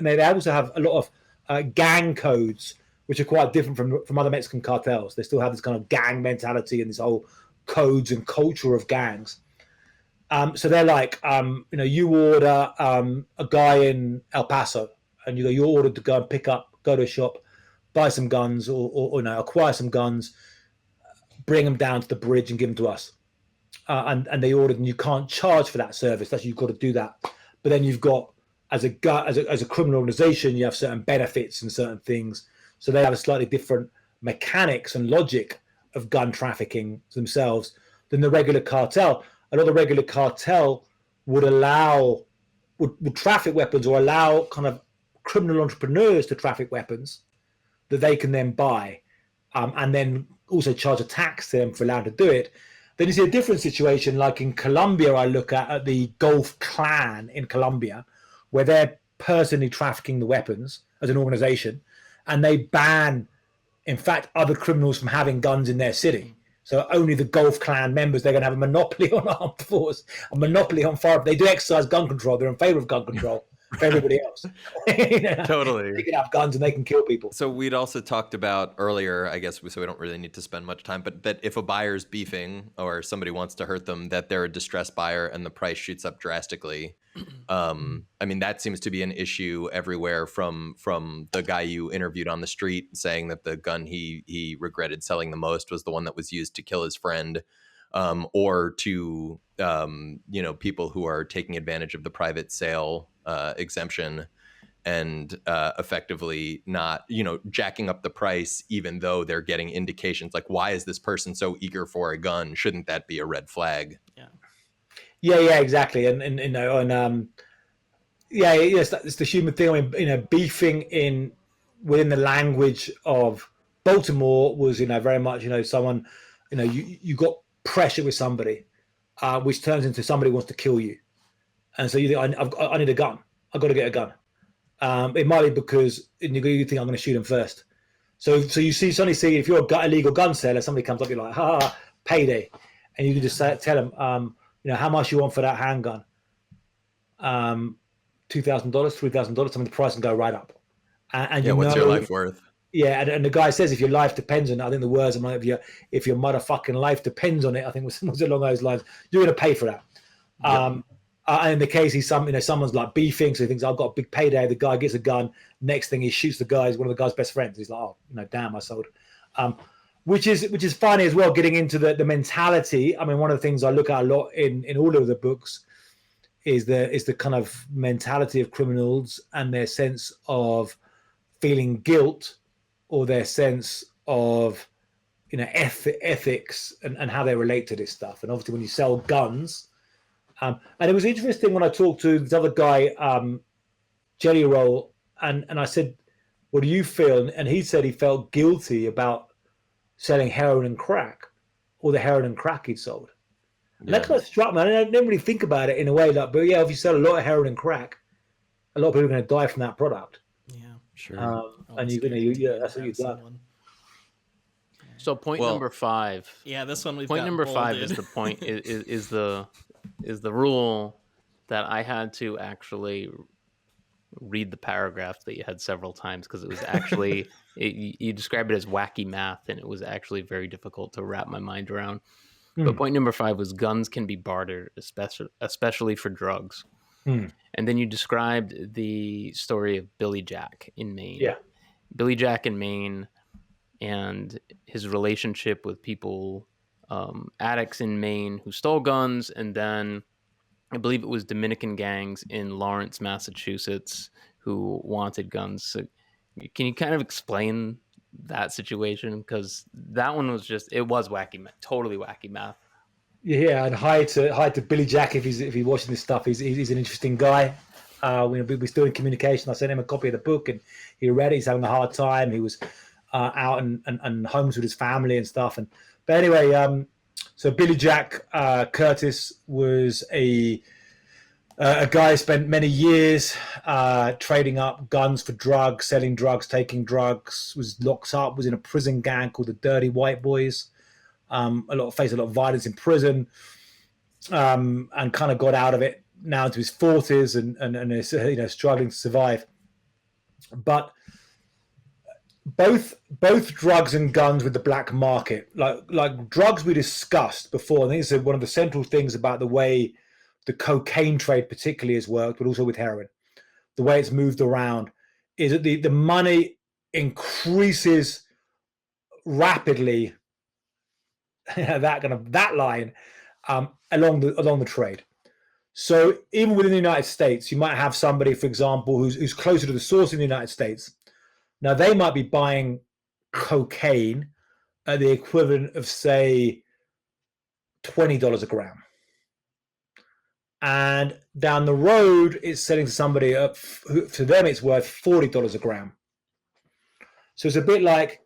they also have a lot of gang codes, which are quite different from other Mexican cartels. They still have this kind of gang mentality and this whole codes and culture of gangs. So they're like, you order a guy in El Paso, and you're ordered to go to a shop, buy some guns, or acquire some guns, bring them down to the bridge and give them to us. And they ordered, and you can't charge for that service. That's you've got to do that. But then you've got as a criminal organization, you have certain benefits and certain things. So they have a slightly different mechanics and logic of gun trafficking themselves than the regular cartel. A lot of the regular cartel would traffic weapons or allow kind of criminal entrepreneurs to traffic weapons that they can then buy, and then also charge a tax to them for allowing to do it. Then you see a different situation, like in Colombia. I look at the Gulf Clan in Colombia, where they're personally trafficking the weapons as an organization, and they ban, in fact, other criminals from having guns in their city. So only the Gulf Clan members, they're going to have a monopoly on armed force, a monopoly on firearms. They do exercise gun control. They're in favor of gun control for everybody else. Totally. They can have guns and they can kill people. So we'd also talked about earlier, I guess, so we don't really need to spend much time, but that if a buyer's beefing or somebody wants to hurt them, that they're a distressed buyer and the price shoots up drastically. I mean, that seems to be an issue everywhere, from the guy you interviewed on the street saying that the gun he regretted selling the most was the one that was used to kill his friend, or to people who are taking advantage of the private sale exemption and effectively not jacking up the price, even though they're getting indications like, why is this person so eager for a gun? Shouldn't that be a red flag? Yeah, exactly. And Yeah, yes, it's the human thing. I mean, beefing within the language of Baltimore was, very much, someone, you got pressure with somebody, which turns into somebody wants to kill you, and so you think, I need a gun. I've got to get a gun. It might be because you think I'm going to shoot him first. So you suddenly see if you're a illegal gun seller, somebody comes up, you're like, payday, and you can just tell them, how much you want for that handgun. $2,000, $3,000. Some of the price can go right up. And what's your life worth? Yeah, and the guy says if your life depends on it, I think the words are if your motherfucking life depends on it, I think was along those lines. You're going to pay for that. Yep. And in the case someone's like beefing, so he thinks I've got a big payday. The guy gets a gun. Next thing he shoots the guy. He's one of the guy's best friends. He's like, damn, I sold. Which is funny as well. Getting into the mentality. I mean, one of the things I look at a lot in all of the books is the kind of mentality of criminals and their sense of feeling guilt, or their sense of ethics and how they relate to this stuff. And obviously when you sell guns, and it was interesting when I talked to this other guy, Jelly Roll, and I said, what do you feel? And he said he felt guilty about selling heroin and crack, or the heroin and crack he'd sold. And that kind of struck me. I didn't really think about it in a way like, but yeah, if you sell a lot of heroin and crack, a lot of people are going to die from that product. Yeah, sure. And that's what you've done. So point number 5. Yeah, this one we've point got number bolded. 5 is the point is the rule that I had to actually read the paragraph that you had several times, because it was actually you described it as wacky math, and it was actually very difficult to wrap my mind around. But point number 5 was guns can be bartered, especially for drugs. And then you described the story of Billy Jack in Maine. Yeah. Billy Jack in Maine and his relationship with people, addicts in Maine who stole guns, and then I believe it was Dominican gangs in Lawrence, Massachusetts who wanted guns. So can you kind of explain that situation? Because that one was it was wacky, totally wacky math. Yeah, and hi to Billy Jack if he's watching this stuff. He's an interesting guy. We're still in communication. I sent him a copy of the book, and he read it. He's having a hard time. He was out and homes with his family and stuff. But anyway, so Billy Jack Curtis was a guy who spent many years trading up guns for drugs, selling drugs, taking drugs. Was locked up. Was in a prison gang called the Dirty White Boys. Faced a lot of violence in prison, and kind of got out of it now into his 40s and is struggling to survive. But both drugs and guns with the black market, like drugs we discussed before. I think it's one of the central things about the way the cocaine trade particularly has worked, but also with heroin, the way it's moved around, is that the money increases rapidly. that line along the trade. So even within the United States, you might have somebody, for example, who's closer to the source in the United States. Now they might be buying cocaine at the equivalent of, say, $20 a gram, and down the road it's selling to somebody to them it's worth $40 a gram. So it's a bit like,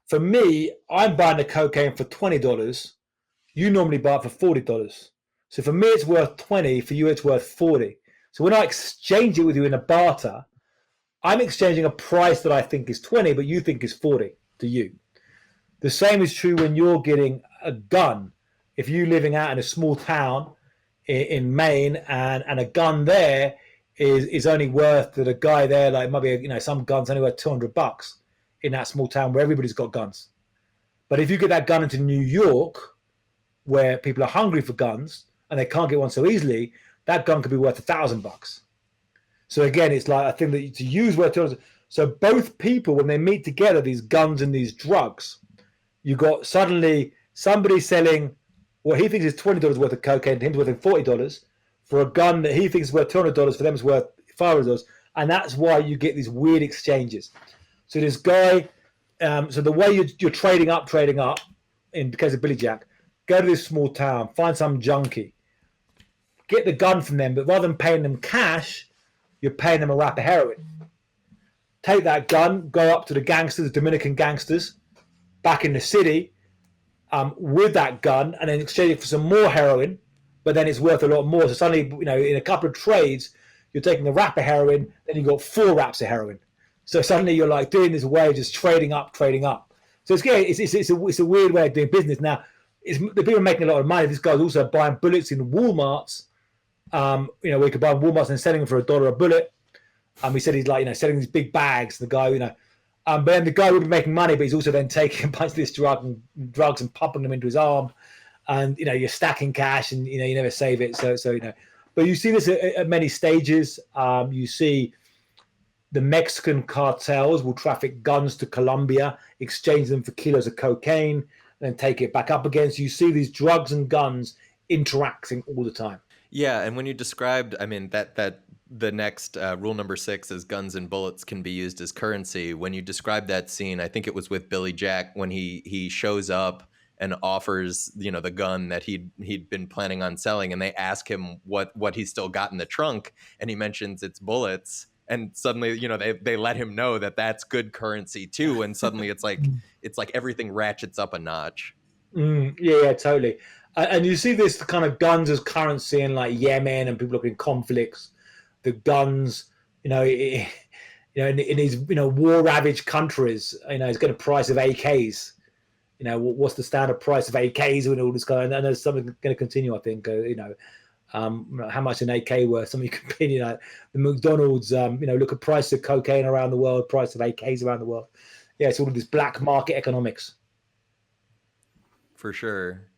for me, I'm buying the cocaine for $20. You normally buy it for $40. So for me, it's worth $20. For you, it's worth $40. So when I exchange it with you in a barter, I'm exchanging a price that I think is $20, but you think is $40 to you. The same is true when you're getting a gun. If you're living out in a small town in Maine, and a gun there is only worth to the guy there, like maybe some guns only worth $200 in that small town where everybody's got guns. But if you get that gun into New York, where people are hungry for guns and they can't get one so easily, that gun could be worth $1,000. So again, it's like a thing that to use worth $200. So both people, when they meet together, these guns and these drugs, you got suddenly somebody selling what he thinks is $20 worth of cocaine, to him's worth $40, for a gun that he thinks is worth $200, for them is worth $500. And that's why you get these weird exchanges. So this guy, so the way you're trading up, in the case of Billy Jack, go to this small town, find some junkie, get the gun from them, but rather than paying them cash, you're paying them a wrap of heroin. Take that gun, go up to the gangsters, the Dominican gangsters, back in the city, with that gun, and then exchange it for some more heroin, but then it's worth a lot more. So suddenly, in a couple of trades, you're taking a wrap of heroin, then you've got 4 wraps of heroin. So suddenly you're like doing this way of just trading up. So it's a weird way of doing business. Now, the people are making a lot of money. This guy's also buying bullets in Walmarts. We could buy Walmarts and selling them for $1 a bullet. He said he's like, selling these big bags. The guy, but then the guy would be making money, but he's also then taking a bunch of this drugs and pumping them into his arm. And, you're stacking cash and, you never save it. So but you see this at many stages. You see the Mexican cartels will traffic guns to Colombia, exchange them for kilos of cocaine, then take it back up again. So you see these drugs and guns interacting all the time. Yeah, and when you described, that the next rule number 6 is guns and bullets can be used as currency. When you described that scene, I think it was with Billy Jack when he shows up and offers, the gun that he'd been planning on selling, and they ask him what he's still got in the trunk, and he mentions it's bullets. And suddenly, they let him know that that's good currency too. And suddenly it's like everything ratchets up a notch. Yeah, totally. And you see this kind of guns as currency in like Yemen and people looking at conflicts. The guns, in these war ravaged countries, it's got a price of AKs. What's the standard price of AKs and all this kind of, and there's something going to continue. I think how much an AK worth? Some of you can opinion. The McDonald's, look at price of cocaine around the world, price of AKs around the world. Yeah, it's all of this black market economics. For sure.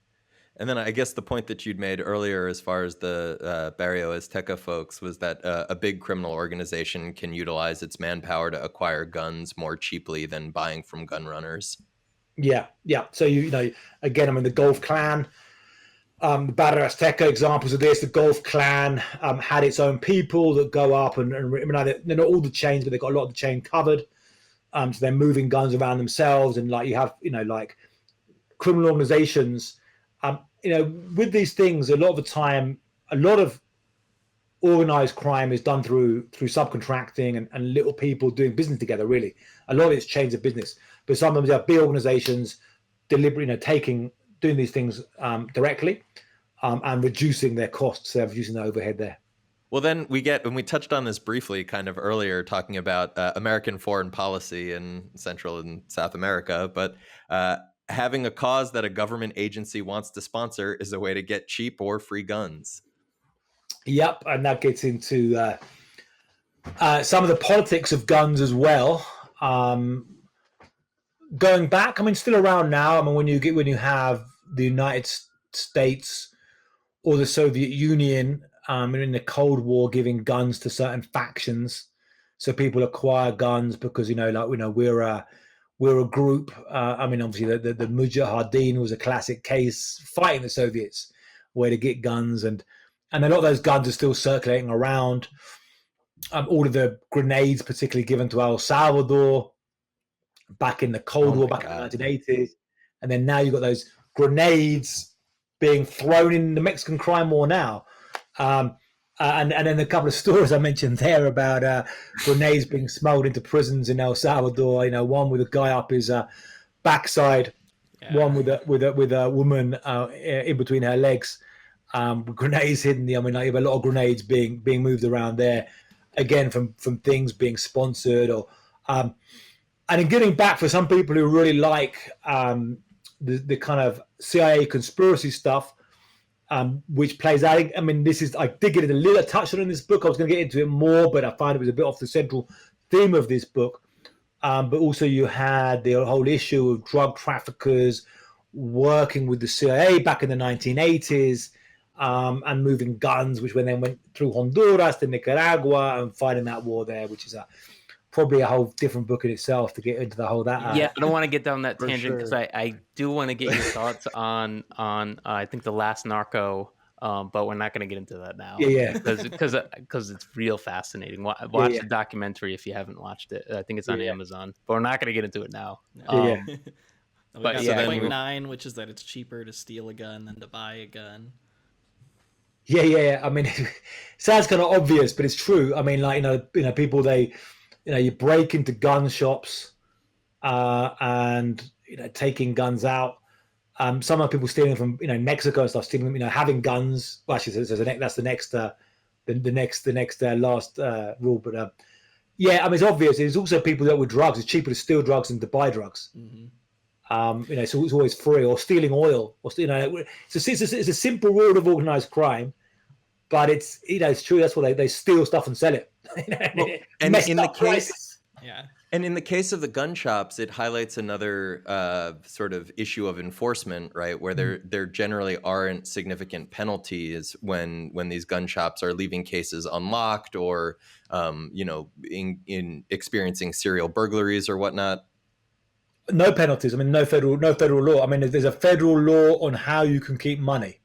And then I guess the point that you'd made earlier as far as the Barrio Azteca folks was that a big criminal organization can utilize its manpower to acquire guns more cheaply than buying from gun runners. Yeah. So, again, the Gulf Clan, the Barrio Azteca examples of this, the Gulf Clan had its own people that go up and they're not all the chains, but they've got a lot of the chain covered. So they're moving guns around themselves. And like you have, like criminal organizations, with these things, a lot of the time, a lot of organized crime is done through subcontracting and little people doing business together, really. A lot of it's chains of business. But sometimes you have big organizations deliberately, doing these things directly and reducing their costs, reducing the overhead there. Well, then we touched on this briefly kind of earlier, talking about American foreign policy in Central and South America, but having a cause that a government agency wants to sponsor is a way to get cheap or free guns. Yep, and that gets into some of the politics of guns as well. Going back, still around now. When you have the United States or the Soviet Union in the Cold War giving guns to certain factions, so people acquire guns because we're a group. Obviously the Mujahideen was a classic case fighting the Soviets, where to get guns, and a lot of those guns are still circulating around. All of the grenades, particularly given to El Salvador back in the Cold War, back in the 1980s. And then now you've got those grenades being thrown in the Mexican crime war now. And then a couple of stories I mentioned there about grenades being smuggled into prisons in El Salvador. One with a guy up his backside, one with a woman in between her legs, with grenades hidden. You have a lot of grenades being moved around there, again from things being sponsored or. And in getting back, for some people who really like the kind of CIA conspiracy stuff, which plays out. I did get a touch on in this book. I was going to get into it more, but I find it was a bit off the central theme of this book. But also you had the whole issue of drug traffickers working with the CIA back in the 1980s and moving guns, which then went through Honduras to Nicaragua and fighting that war there, which is probably a whole different book in itself to get into the whole that. I don't want to get down that tangent because I do want to get your thoughts on I think the last Narco, but we're not going to get into that now. Yeah. Because it's real fascinating. Watch the documentary if you haven't watched it. I think it's on Amazon, but we're not going to get into it now. But point 9, which is that it's cheaper to steal a gun than to buy a gun. Yeah. I mean, it sounds kind of obvious, but it's true. I mean, like people you break into gun shops and taking guns out. Some of people stealing from Mexico and stuff, stealing them, having guns. Well, actually, that's the next last rule. But yeah, I mean, it's obvious. There's also people that with drugs. It's cheaper to steal drugs than to buy drugs. Mm-hmm. So it's always free, or stealing oil, or it's a simple rule of organized crime, but it's true. That's why they steal stuff and sell it. Well, and in the case, yeah. And in the case of the gun shops, it highlights another sort of issue of enforcement, right? Where there generally aren't significant penalties when these gun shops are leaving cases unlocked or in experiencing serial burglaries or whatnot. No penalties. I mean, no federal law. I mean, there's a federal law on how you can keep money.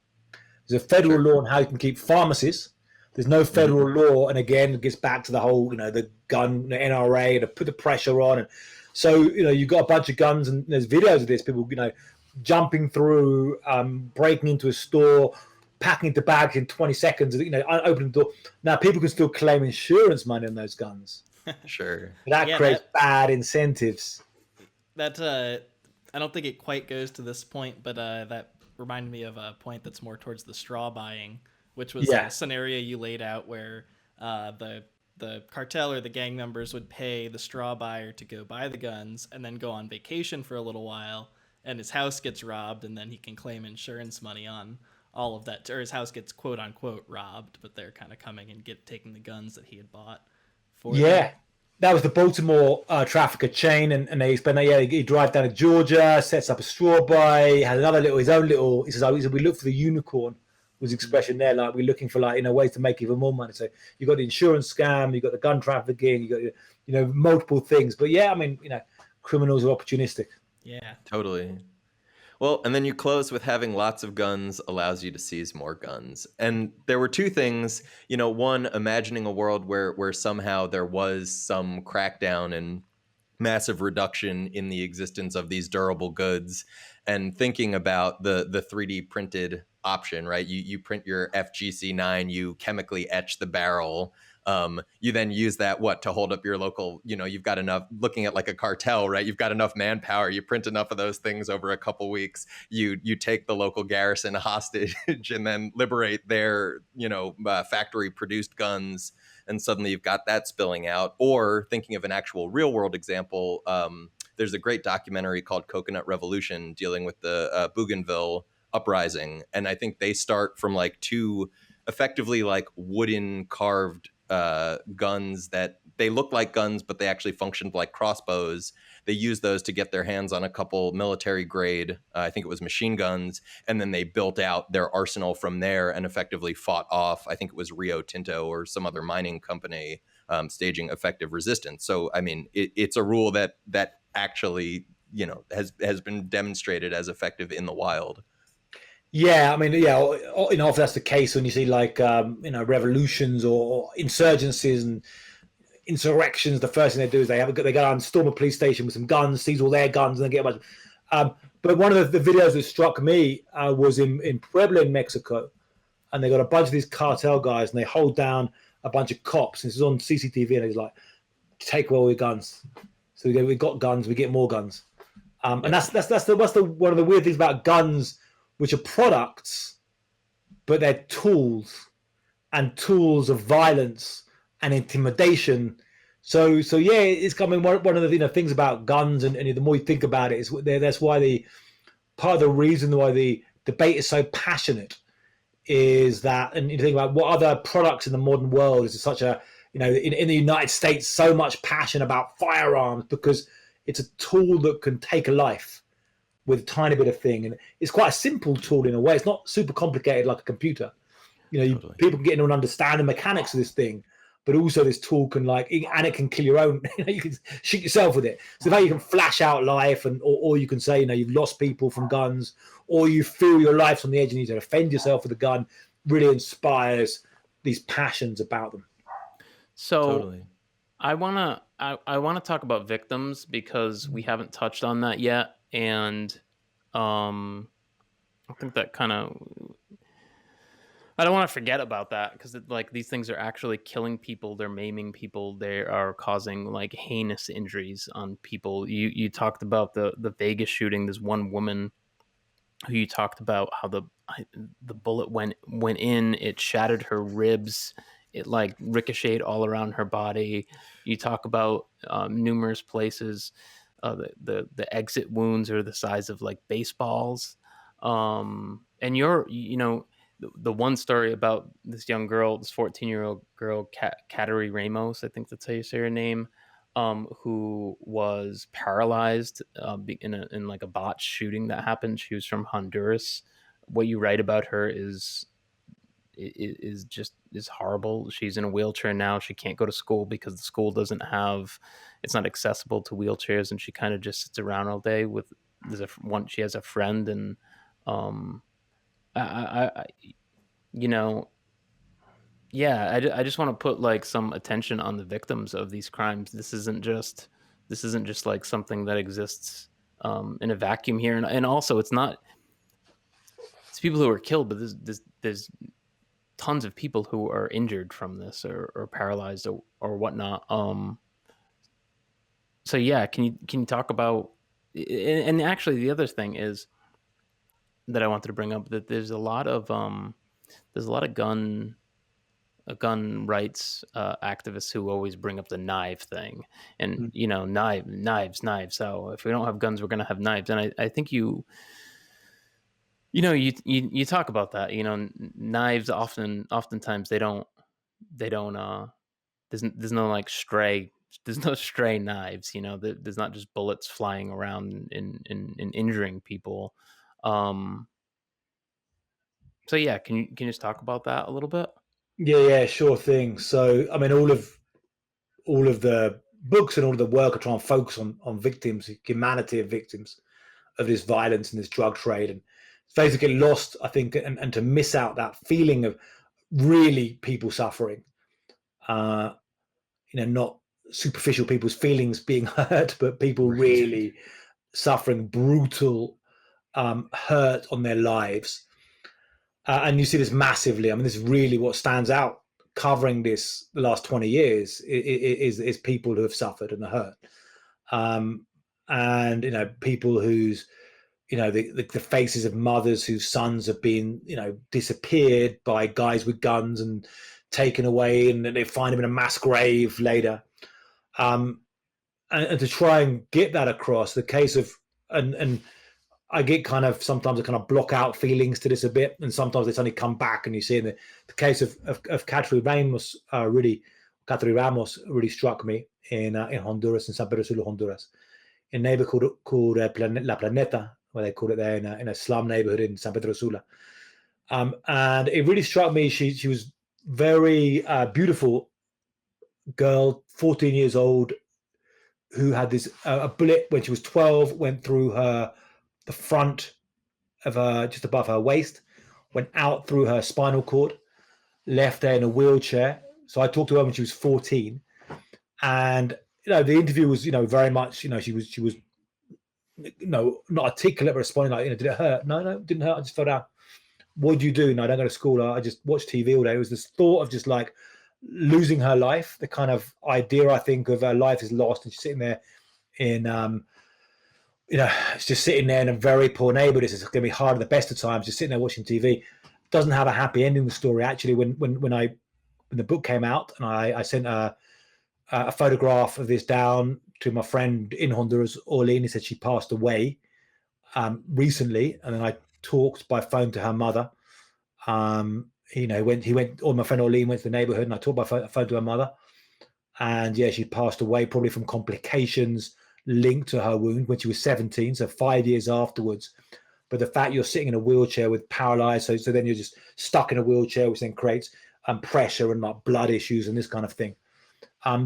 There's a federal law on how you can keep pharmacies. There's no federal law, and again, it gets back to the whole, the gun, the NRA, to put the pressure on. And so, you've got a bunch of guns, and there's videos of this, people, jumping through, breaking into a store, packing into bags in 20 seconds, opening the door. Now, people can still claim insurance money on those guns. Sure. That creates bad incentives. That I don't think it quite goes to this point, but that reminded me of a point that's more towards the straw buying, which was a scenario you laid out where the cartel or the gang members would pay the straw buyer to go buy the guns and then go on vacation for a little while, and his house gets robbed, and then he can claim insurance money on all of that, or his house gets quote unquote robbed, but they're kind of coming and taking the guns that he had bought for them. That was the Baltimore trafficker chain, and they spend he drives down to Georgia, sets up a straw buy, has his own little. He says, "We look for the unicorn." Was the expression there? Like, we're looking for ways to make even more money. So you got the insurance scam, you got the gun trafficking, you got multiple things. But yeah, I mean, criminals are opportunistic. Yeah, totally. Well, and then you close with having lots of guns allows you to seize more guns. And there were two things, one, imagining a world where somehow there was some crackdown and massive reduction in the existence of these durable goods, and thinking about the 3D printed option, right? You print your FGC9, you chemically etch the barrel. You then use that to hold up your local, you've got enough, looking at like a cartel, right? You've got enough manpower, you print enough of those things over a couple weeks, you take the local garrison hostage and then liberate their, factory produced guns, and suddenly you've got that spilling out. Or thinking of an actual real world example, there's a great documentary called Coconut Revolution dealing with the Bougainville uprising, and I think they start from two effectively wooden carved guns that they look like guns, but they actually functioned like crossbows. They used those to get their hands on a couple military grade, I think it was machine guns, and then they built out their arsenal from there and effectively fought off, I think it was Rio Tinto or some other mining company, staging effective resistance. So, I mean, it's a rule that actually, has been demonstrated as effective in the wild. Yeah, I mean, if that's the case, when you see revolutions or insurgencies and insurrections, the first thing they do is they go out and storm a police station with some guns, seize all their guns, and then get a bunch. But one of the videos that struck me was in Puebla, in Mexico, and they got a bunch of these cartel guys, and they hold down a bunch of cops. And this is on CCTV, and he's like, "Take all your guns." So we got guns, we get more guns, and that's one of the weird things about guns, which are products, but they're tools, and tools of violence and intimidation. So yeah, it's coming. One of the things about guns, and the more you think about it, is that's why part of the reason why the debate is so passionate is that, and you think about what other products in the modern world is such a in the United States, so much passion about firearms, because it's a tool that can take a life with a tiny bit of thing, and it's quite a simple tool in a way. It's not super complicated like a computer. Totally. People can get into and understand the mechanics of this thing, but also this tool can and it can kill your own. You can shoot yourself with it. So now you can flash out life, or you can say you've lost people from guns, or you feel your life's on the edge and you need to defend yourself with a gun. Really inspires these passions about them. So totally. I wanna talk about victims, because we haven't touched on that yet. And I think that kind of I don't want to forget about that because like these things are actually killing people. They're maiming people. They are causing like heinous injuries on people. You talked about the Vegas shooting. There's one woman who you talked about how the bullet went in. It shattered her ribs. It like ricocheted all around her body. You talk about numerous places. The exit wounds are the size of like baseballs. And the one story about this young girl, this 14-year-old girl, Kateri Ramos, I think that's how you say her name, who was paralyzed in like a botched shooting that happened. She was from Honduras. What you write about her is horrible. She's in a wheelchair now. She can't go to school because the school it's not accessible to wheelchairs, and she kind of just sits around all day with she has a friend, and I you know yeah, I just want to put like some attention on the victims of these crimes. This isn't just like something that exists in a vacuum here, and also it's people who are killed, but there's tons of people who are injured from this or paralyzed or whatnot. So yeah, can you talk about? And actually, the other thing is that I wanted to bring up that there's a lot of gun rights activists who always bring up the knife thing, and knives. So if we don't have guns, we're gonna have knives. And I think you talk about that. Knives oftentimes they don't there's no like stray. There's no stray knives. There's not just bullets flying around and injuring people. So yeah, can you just talk about that a little bit? Yeah, sure thing. So, I mean, all of the books and all of the work are trying to focus on victims, humanity of victims of this violence and this drug trade, and it's get lost, I think, and to miss out that feeling of really people suffering. Not superficial people's feelings being hurt, but people really suffering brutal hurt on their lives. And you see this massively. I mean, this is really what stands out covering this the last 20 years is people who have suffered and are hurt. And people whose the faces of mothers whose sons have been disappeared by guys with guns and taken away, and they find them in a mass grave later. And to try and get that across, the case of and I get sometimes I kind of block out feelings to this a bit, and sometimes they suddenly come back, and you see in the case of Kateri Ramos really struck me in Honduras, in San Pedro Sula, Honduras, in a neighborhood called La Planeta, where they call it there, in a slum neighborhood in San Pedro Sula. And it really struck me. She was very beautiful girl, 14 years old, who had this a bullet when she was 12 went through the front of her, just above her waist, went out through her spinal cord, left her in a wheelchair. So I talked to her when she was 14, and the interview was very much she was not articulate, but responding like, did it hurt? No, it didn't hurt. I just fell down. What do you do? No, I don't go to school. I just watch TV all day. It was this thought of just like losing her life. The kind of idea, I think, of her life is lost, and she's sitting there in it's just sitting there in a very poor neighborhood. It's going to be hard at the best of times, just sitting there watching TV. Doesn't have a happy ending, the story. Actually, when the book came out, and I sent a photograph of this down to my friend in Honduras, Orlean. He said she passed away recently, and then I talked by phone to her mother. He went, or my friend Orlean went to the neighborhood, and I talked by phone to her mother. And yeah, she passed away probably from complications linked to her wound when she was 17, so 5 years afterwards. But the fact you're sitting in a wheelchair with paralyzed, so then you're just stuck in a wheelchair, which then creates pressure and like blood issues and this kind of thing.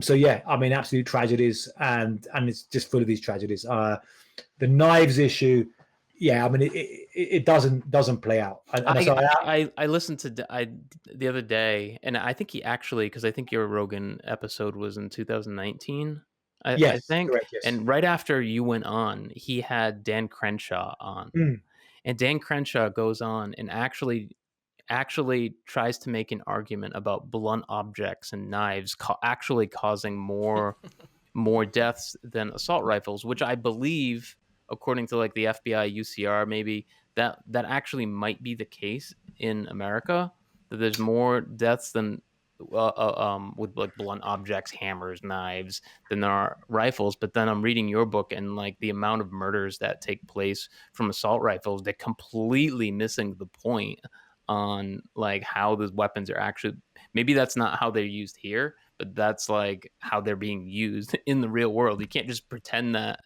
So yeah, I mean, absolute tragedies, and it's just full of these tragedies. The knives issue, yeah, I mean, it doesn't play out. I listened to the other day, and I think he actually, because I think your Rogan episode was in 2019. I think, correct, yes. And right after you went on, he had Dan Crenshaw on, and Dan Crenshaw goes on and actually actually tries to make an argument about blunt objects and knives actually causing more deaths than assault rifles, which I believe, according to like the FBI, UCR, maybe that actually might be the case in America, that there's more deaths than with like blunt objects, hammers, knives, than there are rifles. But then I'm reading your book, and like the amount of murders that take place from assault rifles, they're completely missing the point on like how the weapons are actually, maybe that's not how they're used here, but that's like how they're being used in the real world. You can't just pretend that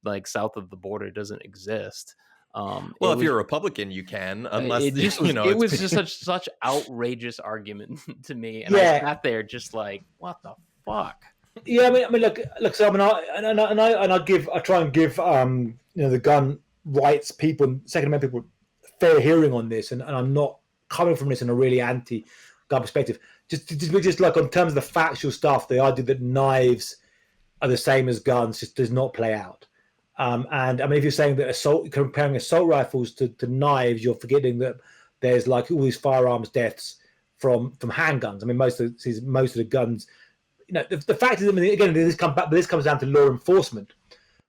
like south of the border doesn't exist. Well, if you're a Republican, you can, unless it just was, it was just such outrageous argument to me, and I sat there just like, what the fuck? Yeah, I mean, look. So I try and give the gun rights people, Second Amendment people, fair hearing on this, and I'm not coming from this in a really anti-gun perspective. Just like in terms of the factual stuff, they argue that knives are the same as guns, just does not play out. And I mean, if you're saying that comparing assault rifles to knives, you're forgetting that there's like all these firearms deaths from handguns. I mean, most of the guns, the fact is, I mean, again, this comes down to law enforcement,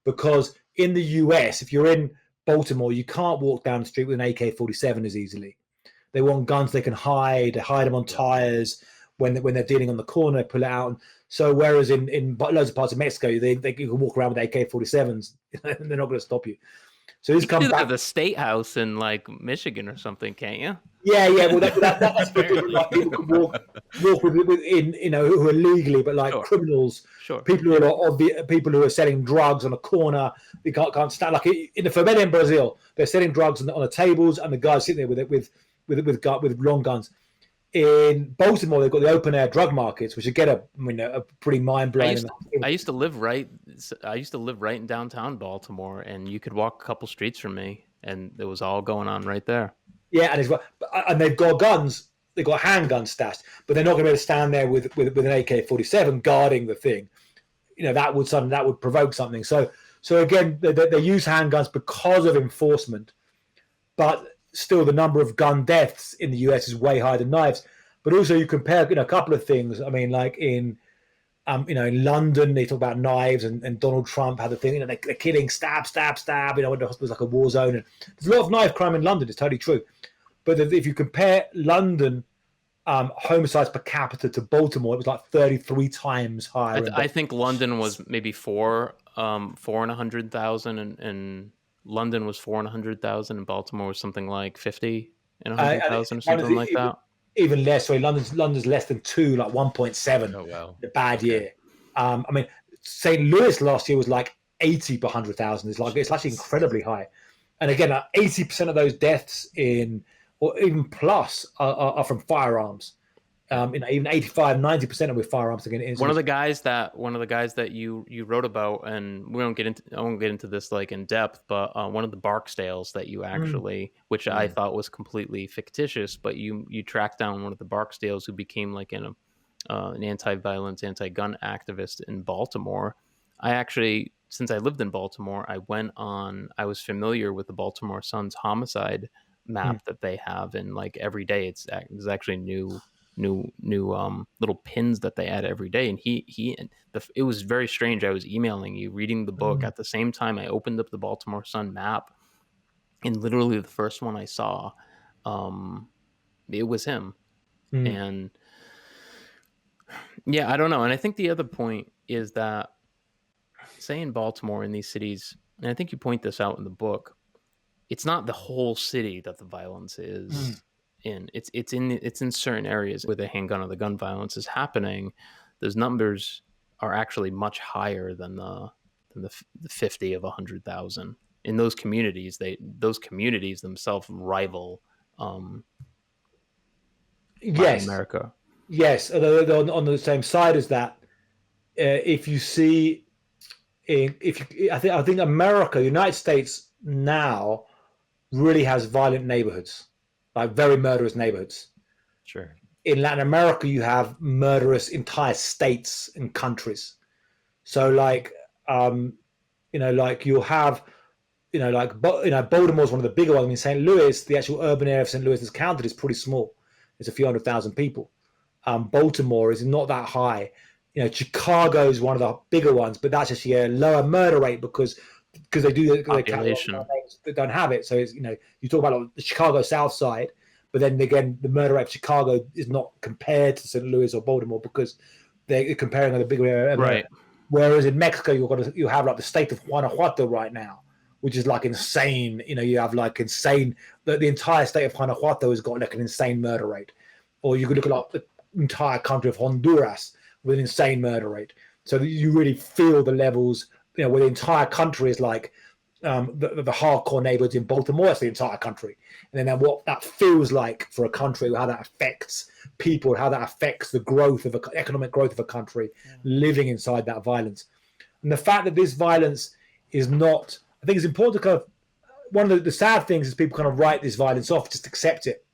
because in the US, if you're in Baltimore, you can't walk down the street with an AK-47 as easily. They want guns they can hide them on tires. When they're dealing on the corner, they pull it out. So whereas in loads of parts of Mexico, they can walk around with AK-47s, and they're not going to stop you. So this comes back to the state house in like Michigan or something, can't you? Yeah. Well, that's like people can walk in, who are legally, but like criminals, people who are selling drugs on a corner, they can't stand. Like in the favela in Brazil, they're selling drugs on the tables, and the guys sitting there with long guns. In Baltimore, they've got the open air drug markets, which again a pretty mind blowing. I used to live right in downtown Baltimore, and you could walk a couple streets from me, and it was all going on right there. Yeah, and they've got guns, they've got handguns stashed, but they're not going to be able to stand there with an AK-47 guarding the thing. That would provoke something. So again, they use handguns because of enforcement, but still the number of gun deaths in the US is way higher than knives. But also you compare a couple of things. I mean, like in in London they talk about knives, and Donald Trump had the thing, they're killing, stab, when the hospital's like a war zone, and there's a lot of knife crime in London. It's totally true. But if you compare London homicides per capita to Baltimore, it was like 33 times higher. I think London was maybe 4 in 100,000, and London was 4 in 100,000, and Baltimore was something like 50 in 100,000 or something like that. Even less. Sorry, London's less than 2, like 1.7. Oh wow, a bad year. I mean, St. Louis last year was like 80 per 100,000. It's actually incredibly high. And again, 80% of those deaths or even plus are from firearms. Even 85, 90% of with firearms. Again, one of the guys that you wrote about, and I won't get into this like in depth, but one of the Barksdales that you actually, which I thought was completely fictitious, but you tracked down one of the Barksdales who became like an anti-violence, anti-gun activist in Baltimore. I actually, since I lived in Baltimore, I was familiar with the Baltimore Sun's homicide map that they have, and like every day there's actually new little pins that they add every day. And it was very strange. I was emailing you, reading the book at the same time I opened up the Baltimore Sun map, and literally the first one I saw, it was him. And yeah, I don't know. And I think the other point is that, say in Baltimore, in these cities, and I think you point this out in the book, it's not the whole city that the violence is in. It's in certain areas where the handgun or the gun violence is happening. Those numbers are actually much higher than the 50 of 100,000 in those communities. Those communities themselves rival America. Yes, although on the same side as that, I think America, United States now really has violent neighborhoods, like very murderous neighborhoods. Sure. In Latin America, you have murderous entire states and countries. So like, you'll have, Baltimore's one of the bigger ones. I mean, St. Louis, the actual urban area of St. Louis is counted is pretty small. It's a few 100,000 people. Baltimore is not that high. Chicago is one of the bigger ones, but that's actually a lower murder rate because they do population that don't have it. So it's, you talk about the Chicago South Side, but then again, the murder rate of Chicago is not compared to St. Louis or Baltimore because they're comparing on the bigger area. Right. Whereas in Mexico, you have like the state of Guanajuato right now, which is like insane. You have like insane. The entire state of Guanajuato has got like an insane murder rate. Or you could look at like the entire country of Honduras with an insane murder rate. So you really feel the levels, where the entire country is like the hardcore neighborhoods in Baltimore. That's the entire country. And then what that feels like for a country, how that affects people, how that affects the growth of economic growth of a country living inside that violence. And the fact that this violence is not, I think it's important to kind of, one of the sad things is people kind of write this violence off, just accept it.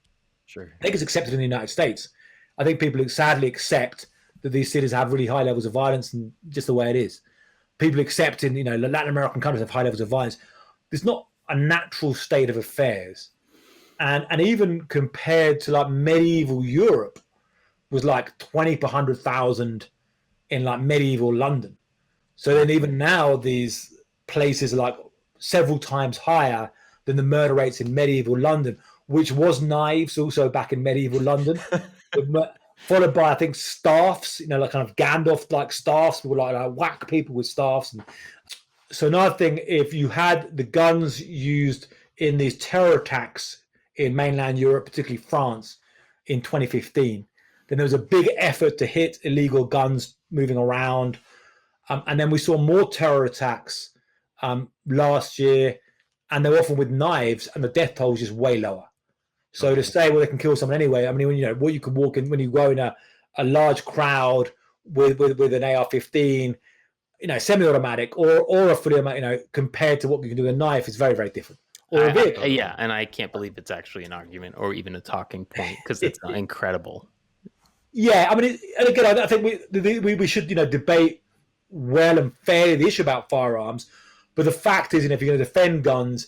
Sure. I think it's accepted in the United States. I think people sadly accept that these cities have really high levels of violence and just the way it is. People accept in, Latin American countries have high levels of violence. There's not a natural state of affairs. And even compared to like medieval Europe was like 20 per 100,000 in like medieval London. So then even now these places are like several times higher than the murder rates in medieval London, which was knives also back in medieval London, followed by, I think, staffs, like kind of Gandalf-like staffs. People like whack people with staffs. And so another thing, if you had the guns used in these terror attacks in mainland Europe, particularly France, in 2015, then there was a big effort to hit illegal guns moving around. And then we saw more terror attacks last year, and they're often with knives, and the death toll is just way lower. So to say, well, they can kill someone anyway. I mean, when you could walk in, when you go in a large crowd with an AR-15, semi-automatic or a fully automatic, compared to what you can do with a knife, is very, very different. Or a vehicle. Yeah, and I can't believe it's actually an argument or even a talking point because it's incredible. Yeah, I mean, and again, I think we should debate well and fairly the issue about firearms, but the fact is, if you're going to defend guns,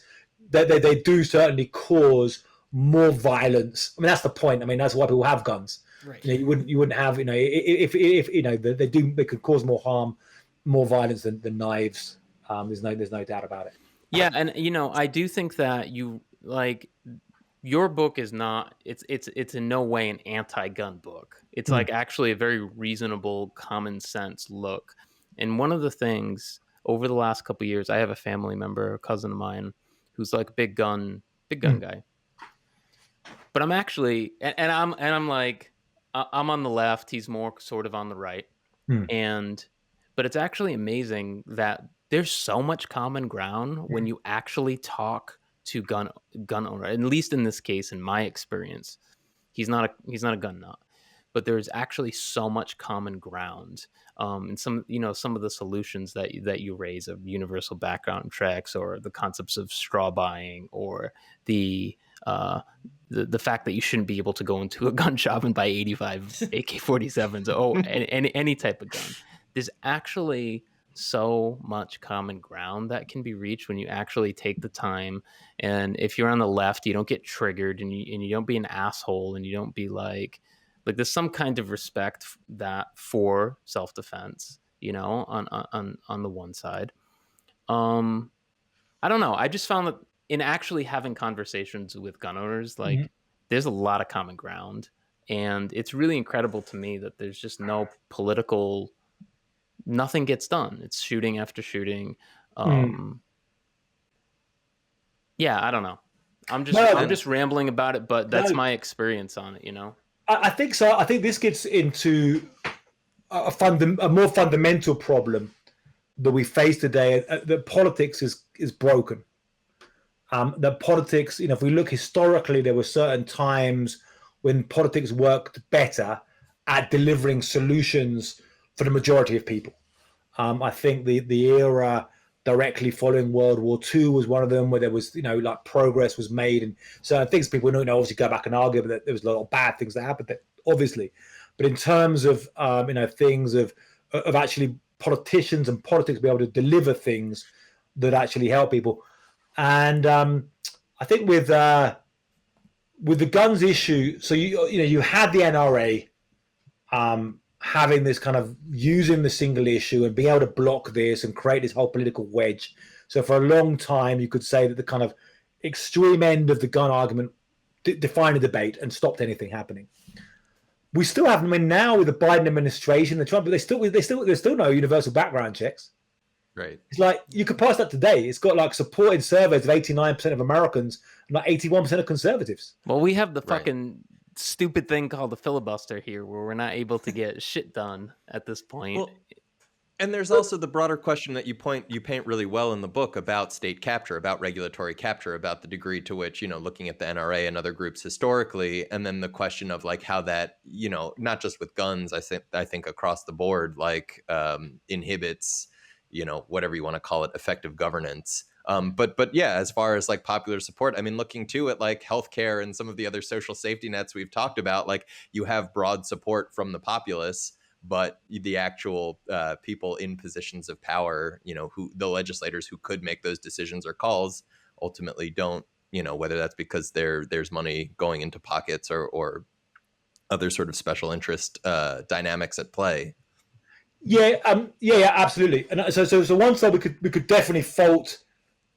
that they do certainly cause more violence. I mean, that's the point. I mean, that's why people have guns. Right. You wouldn't have if they could cause more harm, more violence than knives. There's no doubt about it. Yeah, and I do think that your book is not. It's in no way an anti-gun book. It's like actually a very reasonable, common sense look. And one of the things over the last couple of years, I have a family member, a cousin of mine, who's like a big gun guy. But I'm actually, and I'm like, I'm on the left. He's more sort of on the right, but it's actually amazing that there's so much common ground when you actually talk to gun owner. At least in this case, in my experience, he's not a gun nut, but there's actually so much common ground. And some of the solutions that you raise of universal background checks, or the concepts of straw buying, or the fact that you shouldn't be able to go into a gun shop and buy 85 AK-47s, any type of gun. There's actually so much common ground that can be reached when you actually take the time. And if you're on the left, you don't get triggered, and you don't be an asshole, and you don't be like there's some kind of respect that for self-defense, on the one side. I don't know. I just found that in actually having conversations with gun owners, there's a lot of common ground, and it's really incredible to me that there's just no political, nothing gets done. It's shooting after shooting. Yeah, I don't know. I'm just rambling about it, but that's my experience on it, I think so. I think this gets into a more fundamental problem that we face today. That politics is broken. That politics, if we look historically, there were certain times when politics worked better at delivering solutions for the majority of people. I think the era directly following World War II was one of them, where there was, progress was made, and certain things people don't obviously go back and argue, but there was a lot of bad things that happened there, obviously. But in terms of things of actually politicians and politics be able to deliver things that actually help people, and I think with with the guns issue, so you had the NRA having this kind of using the single issue and being able to block this and create this whole political wedge. So for a long time, you could say that the kind of extreme end of the gun argument defined a debate and stopped anything happening. We still have, I mean, now with the Biden administration, the Trump, there's still no universal background checks. Right. It's like you could pass that today. It's got like supported surveys of 89% of Americans and like 81% of conservatives. Well, we have the fucking stupid thing called the filibuster here, where we're not able to get shit done at this point. Well, and there's also the broader question that you paint really well in the book about state capture, about regulatory capture, about the degree to which, looking at the NRA and other groups historically, and then the question of like how that, not just with guns, I think across the board, like inhibits, whatever you want to call it, effective governance. But yeah, as far as like popular support, I mean, looking too at like healthcare and some of the other social safety nets we've talked about, like you have broad support from the populace, but the actual people in positions of power, who the legislators who could make those decisions or calls ultimately don't, whether that's because there's money going into pockets or other sort of special interest dynamics at play. Yeah, absolutely. And so one side we could definitely fault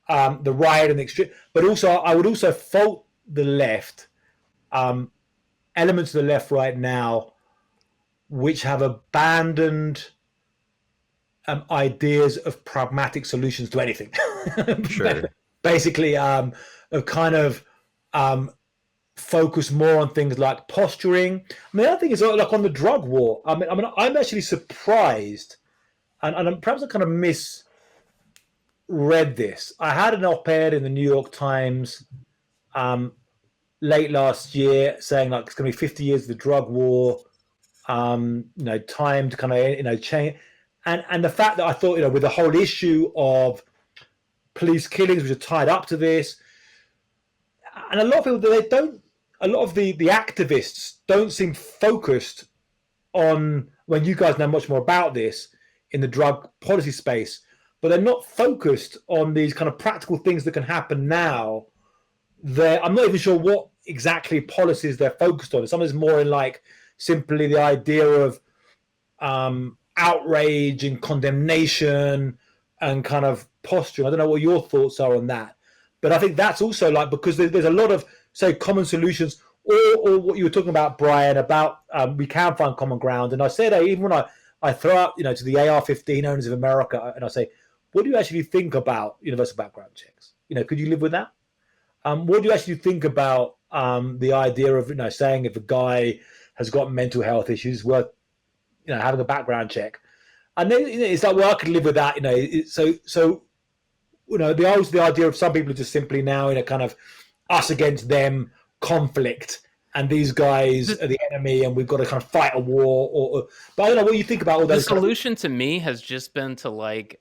the right and the extreme, but also I would also fault the left, elements of the left right now, which have abandoned ideas of pragmatic solutions to anything. Sure. Basically, of kind of focus more on things like posturing. I mean, the other thing is like on the drug war. I mean, I'm actually surprised, and perhaps I kind of misread this. I had an op-ed in the New York Times late last year saying like it's going to be 50 years of the drug war. Time to kind of change, and the fact that I thought with the whole issue of police killings which are tied up to this, and a lot of people a lot of the activists don't seem focused on, when you guys know much more about this in the drug policy space, but they're not focused on these kind of practical things that can happen now. I'm not even sure what exactly policies they're focused on. Some is more in like simply the idea of outrage and condemnation and kind of posturing. I don't know what your thoughts are on that, but I think that's also like, because there's a lot of, say, common solutions, or what you were talking about, Brian, about we can find common ground. And I say that even when I throw out, to the AR-15 owners of America, and I say, what do you actually think about universal background checks? Could you live with that? What do you actually think about the idea of, saying if a guy has got mental health issues, worth having a background check? And then it's like, well, I could live with that. So the idea of some people are just simply now in a kind of us against them conflict, and these guys are the enemy, and we've got to kind of fight a war. But I don't know what you think about all those. The solution to me has just been to like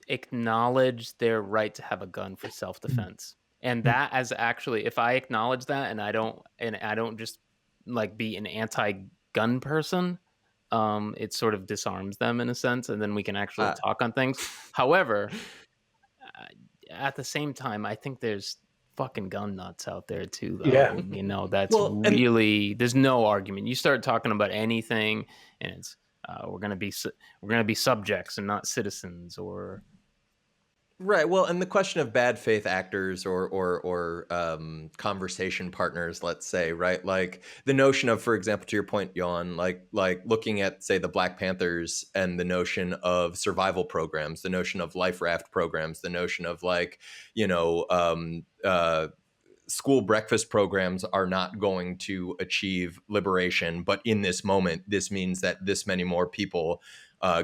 acknowledge their right to have a gun for self-defense, and that as actually, if I acknowledge that, and I don't just like be an anti-gun person, it sort of disarms them in a sense, and then we can actually talk on things. However, at the same time, I think there's fucking gun nuts out there too, though. Yeah. That's really, there's no argument. You start talking about anything, and it's we're gonna be subjects and not citizens, or right. Well, and the question of bad faith actors or conversation partners, let's say, right? Like the notion of, for example, to your point, Ioan, like looking at, say, the Black Panthers and the notion of survival programs, the notion of life raft programs, the notion of like, school breakfast programs are not going to achieve liberation, but in this moment, this means that this many more people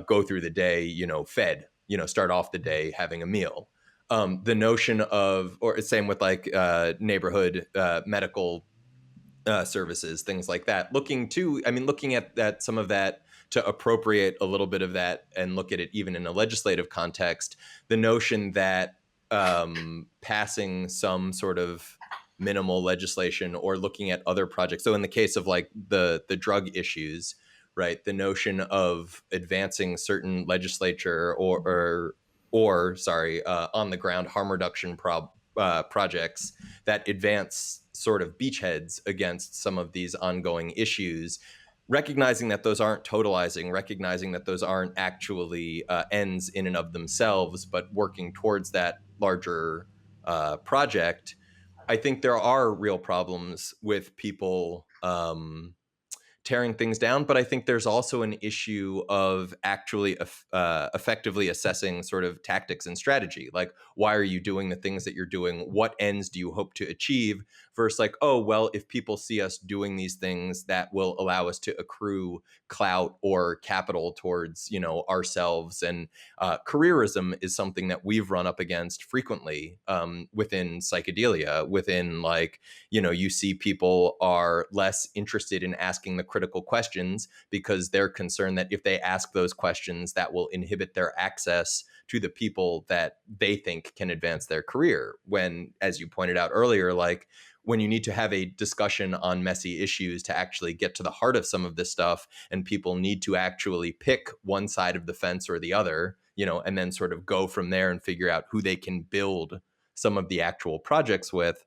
go through the day, fed. Start off the day having a meal. The notion of, or same with like neighborhood medical services, things like that. Looking at that, some of that, to appropriate a little bit of that and look at it even in a legislative context, the notion that passing some sort of minimal legislation or looking at other projects. So in the case of like the drug issues, right, the notion of advancing certain legislature or on the ground harm reduction projects that advance sort of beachheads against some of these ongoing issues, recognizing that those aren't totalizing, recognizing that those aren't actually ends in and of themselves, but working towards that larger project. I think there are real problems with people tearing things down, but I think there's also an issue of actually effectively assessing sort of tactics and strategy. Like, why are you doing the things that you're doing? What ends do you hope to achieve? Versus like, oh, well, if people see us doing these things, that will allow us to accrue clout or capital towards, you know, ourselves. And careerism is something that we've run up against frequently within psychedelia, within like, you know, you see people are less interested in asking the critical questions because they're concerned that if they ask those questions, that will inhibit their access to the people that they think can advance their career. When, as you pointed out earlier, like when you need to have a discussion on messy issues to actually get to the heart of some of this stuff, and people need to actually pick one side of the fence or the other, you know, and then sort of go from there and figure out who they can build some of the actual projects with.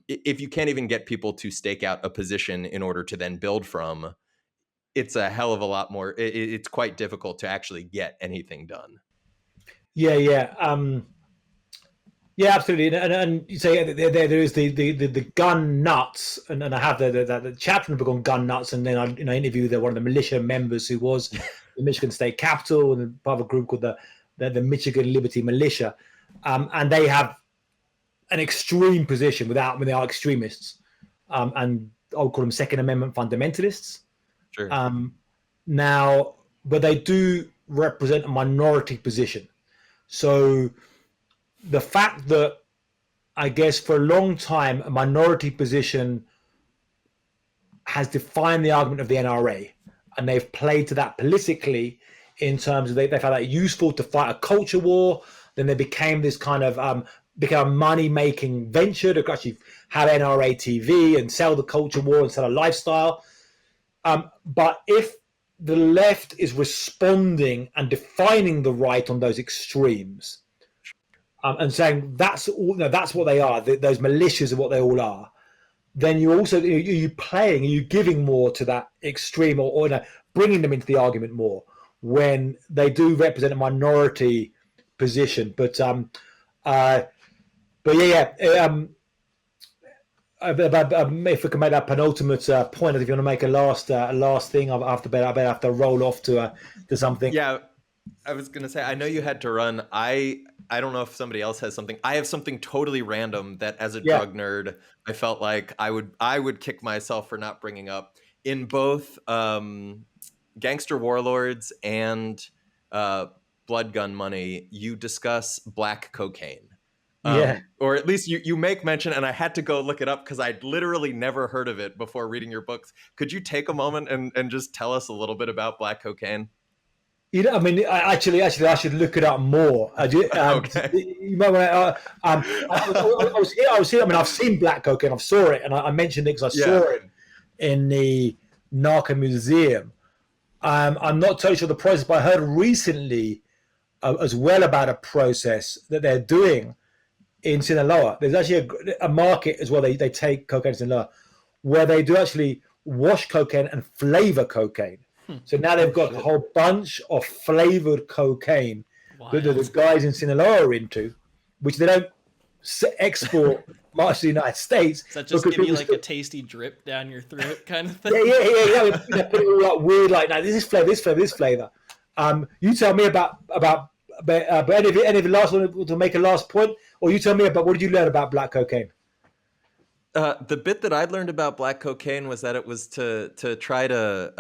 If you can't even get people to stake out a position in order to then build from, it's a hell of a lot more. It's quite difficult to actually get anything done. Yeah, absolutely. And you say there is the gun nuts, and I have the chapter in the book on gun nuts, and then I interviewed one of the militia members who was the Michigan State Capitol, and part of a group called the Michigan Liberty Militia, and they have an extreme position when they are extremists, and I'll call them Second Amendment fundamentalists. Sure. Now, but they do represent a minority position. So the fact that, I guess, for a long time, a minority position has defined the argument of the NRA, and they've played to that politically in terms of they found that useful to fight a culture war. Then they became this kind of become a money-making venture to actually have NRA TV and sell the culture war and sell a lifestyle. But if the left is responding and defining the right on those extremes, and saying that's all, that's what they are, those militias are what they all are, then you also are you giving more to that extreme, or bringing them into the argument more when they do represent a minority position. But if we can make that penultimate point, if you want to make a last thing, I have to roll off to something. Yeah, I was gonna say, I know you had to run. I don't know if somebody else has something. I have something totally random that, as a drug nerd, I felt like I would kick myself for not bringing up. In both Gangster Warlords and Blood Gun Money, you discuss black cocaine. Or at least you make mention, and I had to go look it up because I'd literally never heard of it before reading your books. Could you take a moment and just tell us a little bit about black cocaine? I mean, I should look it up more. Okay. You might want to, I was here. I mean, I've seen black cocaine. I saw it, and I mentioned it because I saw it in the Narco Museum. I'm not totally sure the process, but I heard recently as well about a process that they're doing in Sinaloa. There's actually a market as well. They take cocaine in Sinaloa, where they do actually wash cocaine and flavor cocaine. So now they've got a whole bunch of flavored cocaine that the guys in Sinaloa are into, which they don't export much to the United States. Does that just give you like a tasty drip down your throat kind of thing? Yeah. They put it all like weird, like, no, this flavor. You tell me about any of the last one to make a last point, or you tell me about what did you learn about black cocaine? The bit that I'd learned about black cocaine was that it was to try to,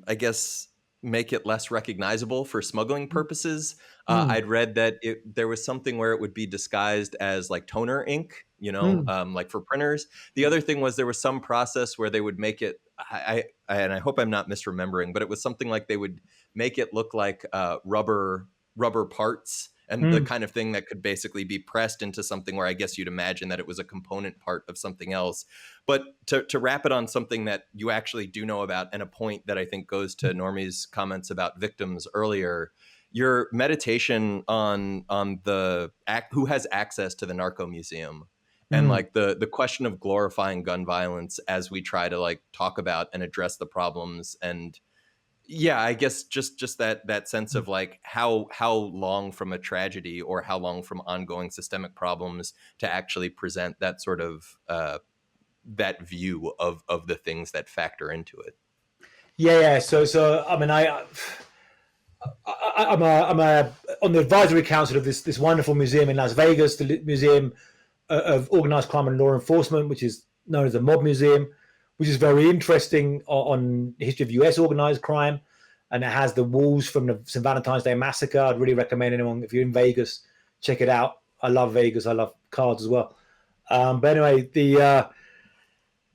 I guess, make it less recognizable for smuggling purposes. I'd read that there was something where it would be disguised as like toner ink, like for printers. The other thing was there was some process where they would make it, and I hope I'm not misremembering, but it was something like they would make it look like rubber parts. And the kind of thing that could basically be pressed into something where I guess you'd imagine that it was a component part of something else. But to wrap it on something that you actually do know about, and a point that I think goes to Normie's comments about victims earlier, your meditation on the who has access to the Narco Museum and like the question of glorifying gun violence as we try to like talk about and address the problems. And yeah, I guess just that sense of like how long from a tragedy or how long from ongoing systemic problems to actually present that sort of that view of the things that factor into it. Yeah. So I mean, I'm on the advisory council of this wonderful museum in Las Vegas, the Museum of Organized Crime and Law Enforcement, which is known as the Mob Museum, which is very interesting on the history of U.S. organized crime, and it has the walls from the St. Valentine's Day Massacre. I'd really recommend anyone, if you're in Vegas, check it out. I love Vegas. I love cards as well. But anyway,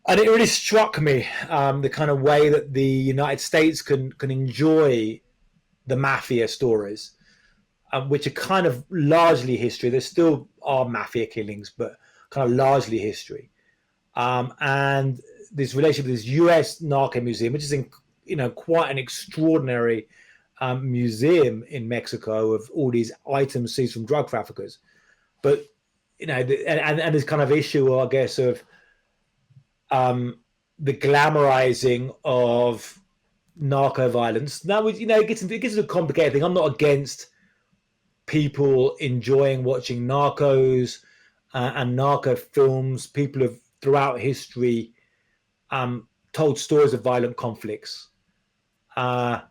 and it really struck me the kind of way that the United States can enjoy the mafia stories, which are kind of largely history. There still are mafia killings, but kind of largely history. And this relationship with this U.S. Narco Museum, which is quite an extraordinary museum in Mexico of all these items seized from drug traffickers. But and this kind of issue, I guess, of the glamorizing of narco violence. Now, it gets into a complicated thing. I'm not against people enjoying watching narcos and narco films. People have throughout history told stories of violent conflicts. So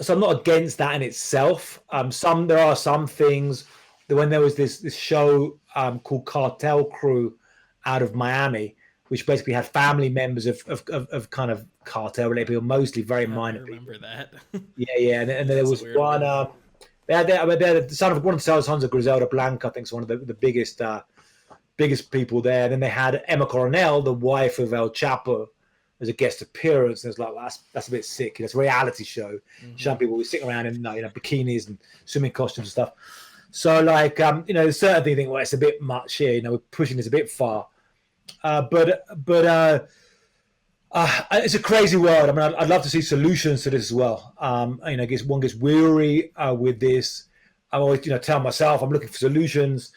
I'm not against that in itself. There are some things that when there was this show called Cartel Crew out of Miami, which basically had family members of kind of cartel related people, mostly very minor people. I remember that. Yeah. And there was one. They had the son of one of the sons of Griselda Blanca, I think, is one of the biggest people there. And then they had Emma Coronel, the wife of El Chapo, as a guest appearance. And it's like, well, that's a bit sick. It's a reality show. Mm-hmm. Some people were sitting around in bikinis and swimming costumes and stuff. So like, there's certain things you think, well, it's a bit much here. We're pushing this a bit far. But it's a crazy world. I mean, I'd love to see solutions to this as well. I guess one gets weary with this. I always, tell myself I'm looking for solutions.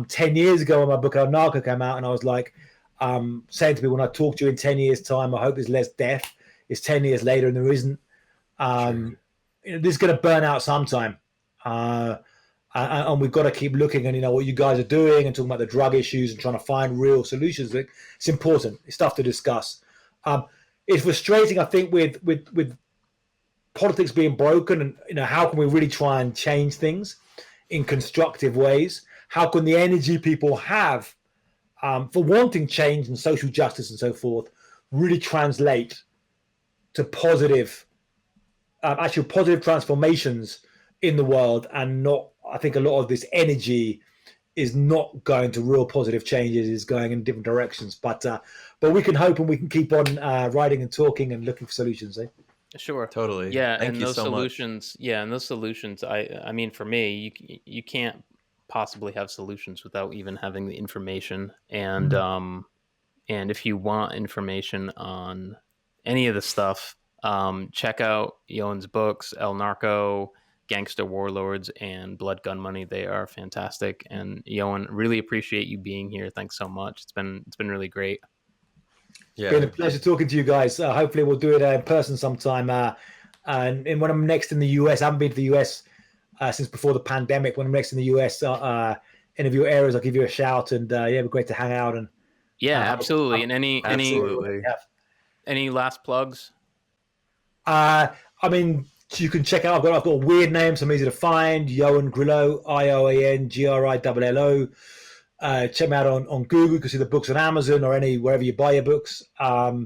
10 years ago when my book El Narco came out, and I was like, saying to people, when I talk to you in 10 years' time, I hope there's less death. It's 10 years later and there isn't. This is going to burn out sometime. And we've got to keep looking and what you guys are doing and talking about the drug issues and trying to find real solutions. It's important. It's stuff to discuss. It's frustrating, I think, with politics being broken, and how can we really try and change things in constructive ways? How can the energy people have for wanting change and social justice and so forth really translate to positive transformations in the world, and not? I think a lot of this energy is not going to real positive changes, is going in different directions. But we can hope, and we can keep on writing and talking and looking for solutions. Sure. Totally. Yeah. Thank and you those so solutions, much. Yeah. And those solutions, I mean, for me, you can't possibly have solutions without even having the information. And, and if you want information on any of the stuff, check out Ioan's books, El Narco, Gangster Warlords, and Blood Gun Money. They are fantastic. And Ioan, really appreciate you being here. Thanks so much. It's been really great. Yeah, it's been a pleasure talking to you guys. Hopefully we'll do it in person sometime. And when I'm next in the US, I haven't been to the US since before the pandemic. When I'm next in the US, interview areas, I'll give you a shout. And it'd be great to hang out. And absolutely. And any last plugs? I mean, you can check out. I've got a weird name, so I'm easy to find. Ioan Grillo, IOAN GRILLO. Check me out on Google. You can see the books on Amazon or wherever you buy your books. My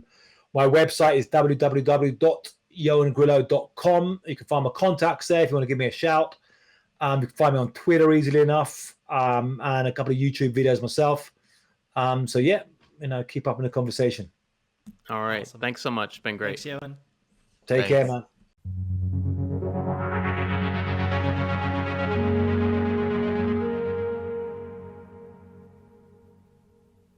website is www.ioangrillo.com. You can find my contacts there if you want to give me a shout. You can find me on Twitter easily enough, and a couple of YouTube videos myself. So keep up in the conversation. All right. Awesome. Thanks so much. It's been great. Thanks, Ioan. Take care, man.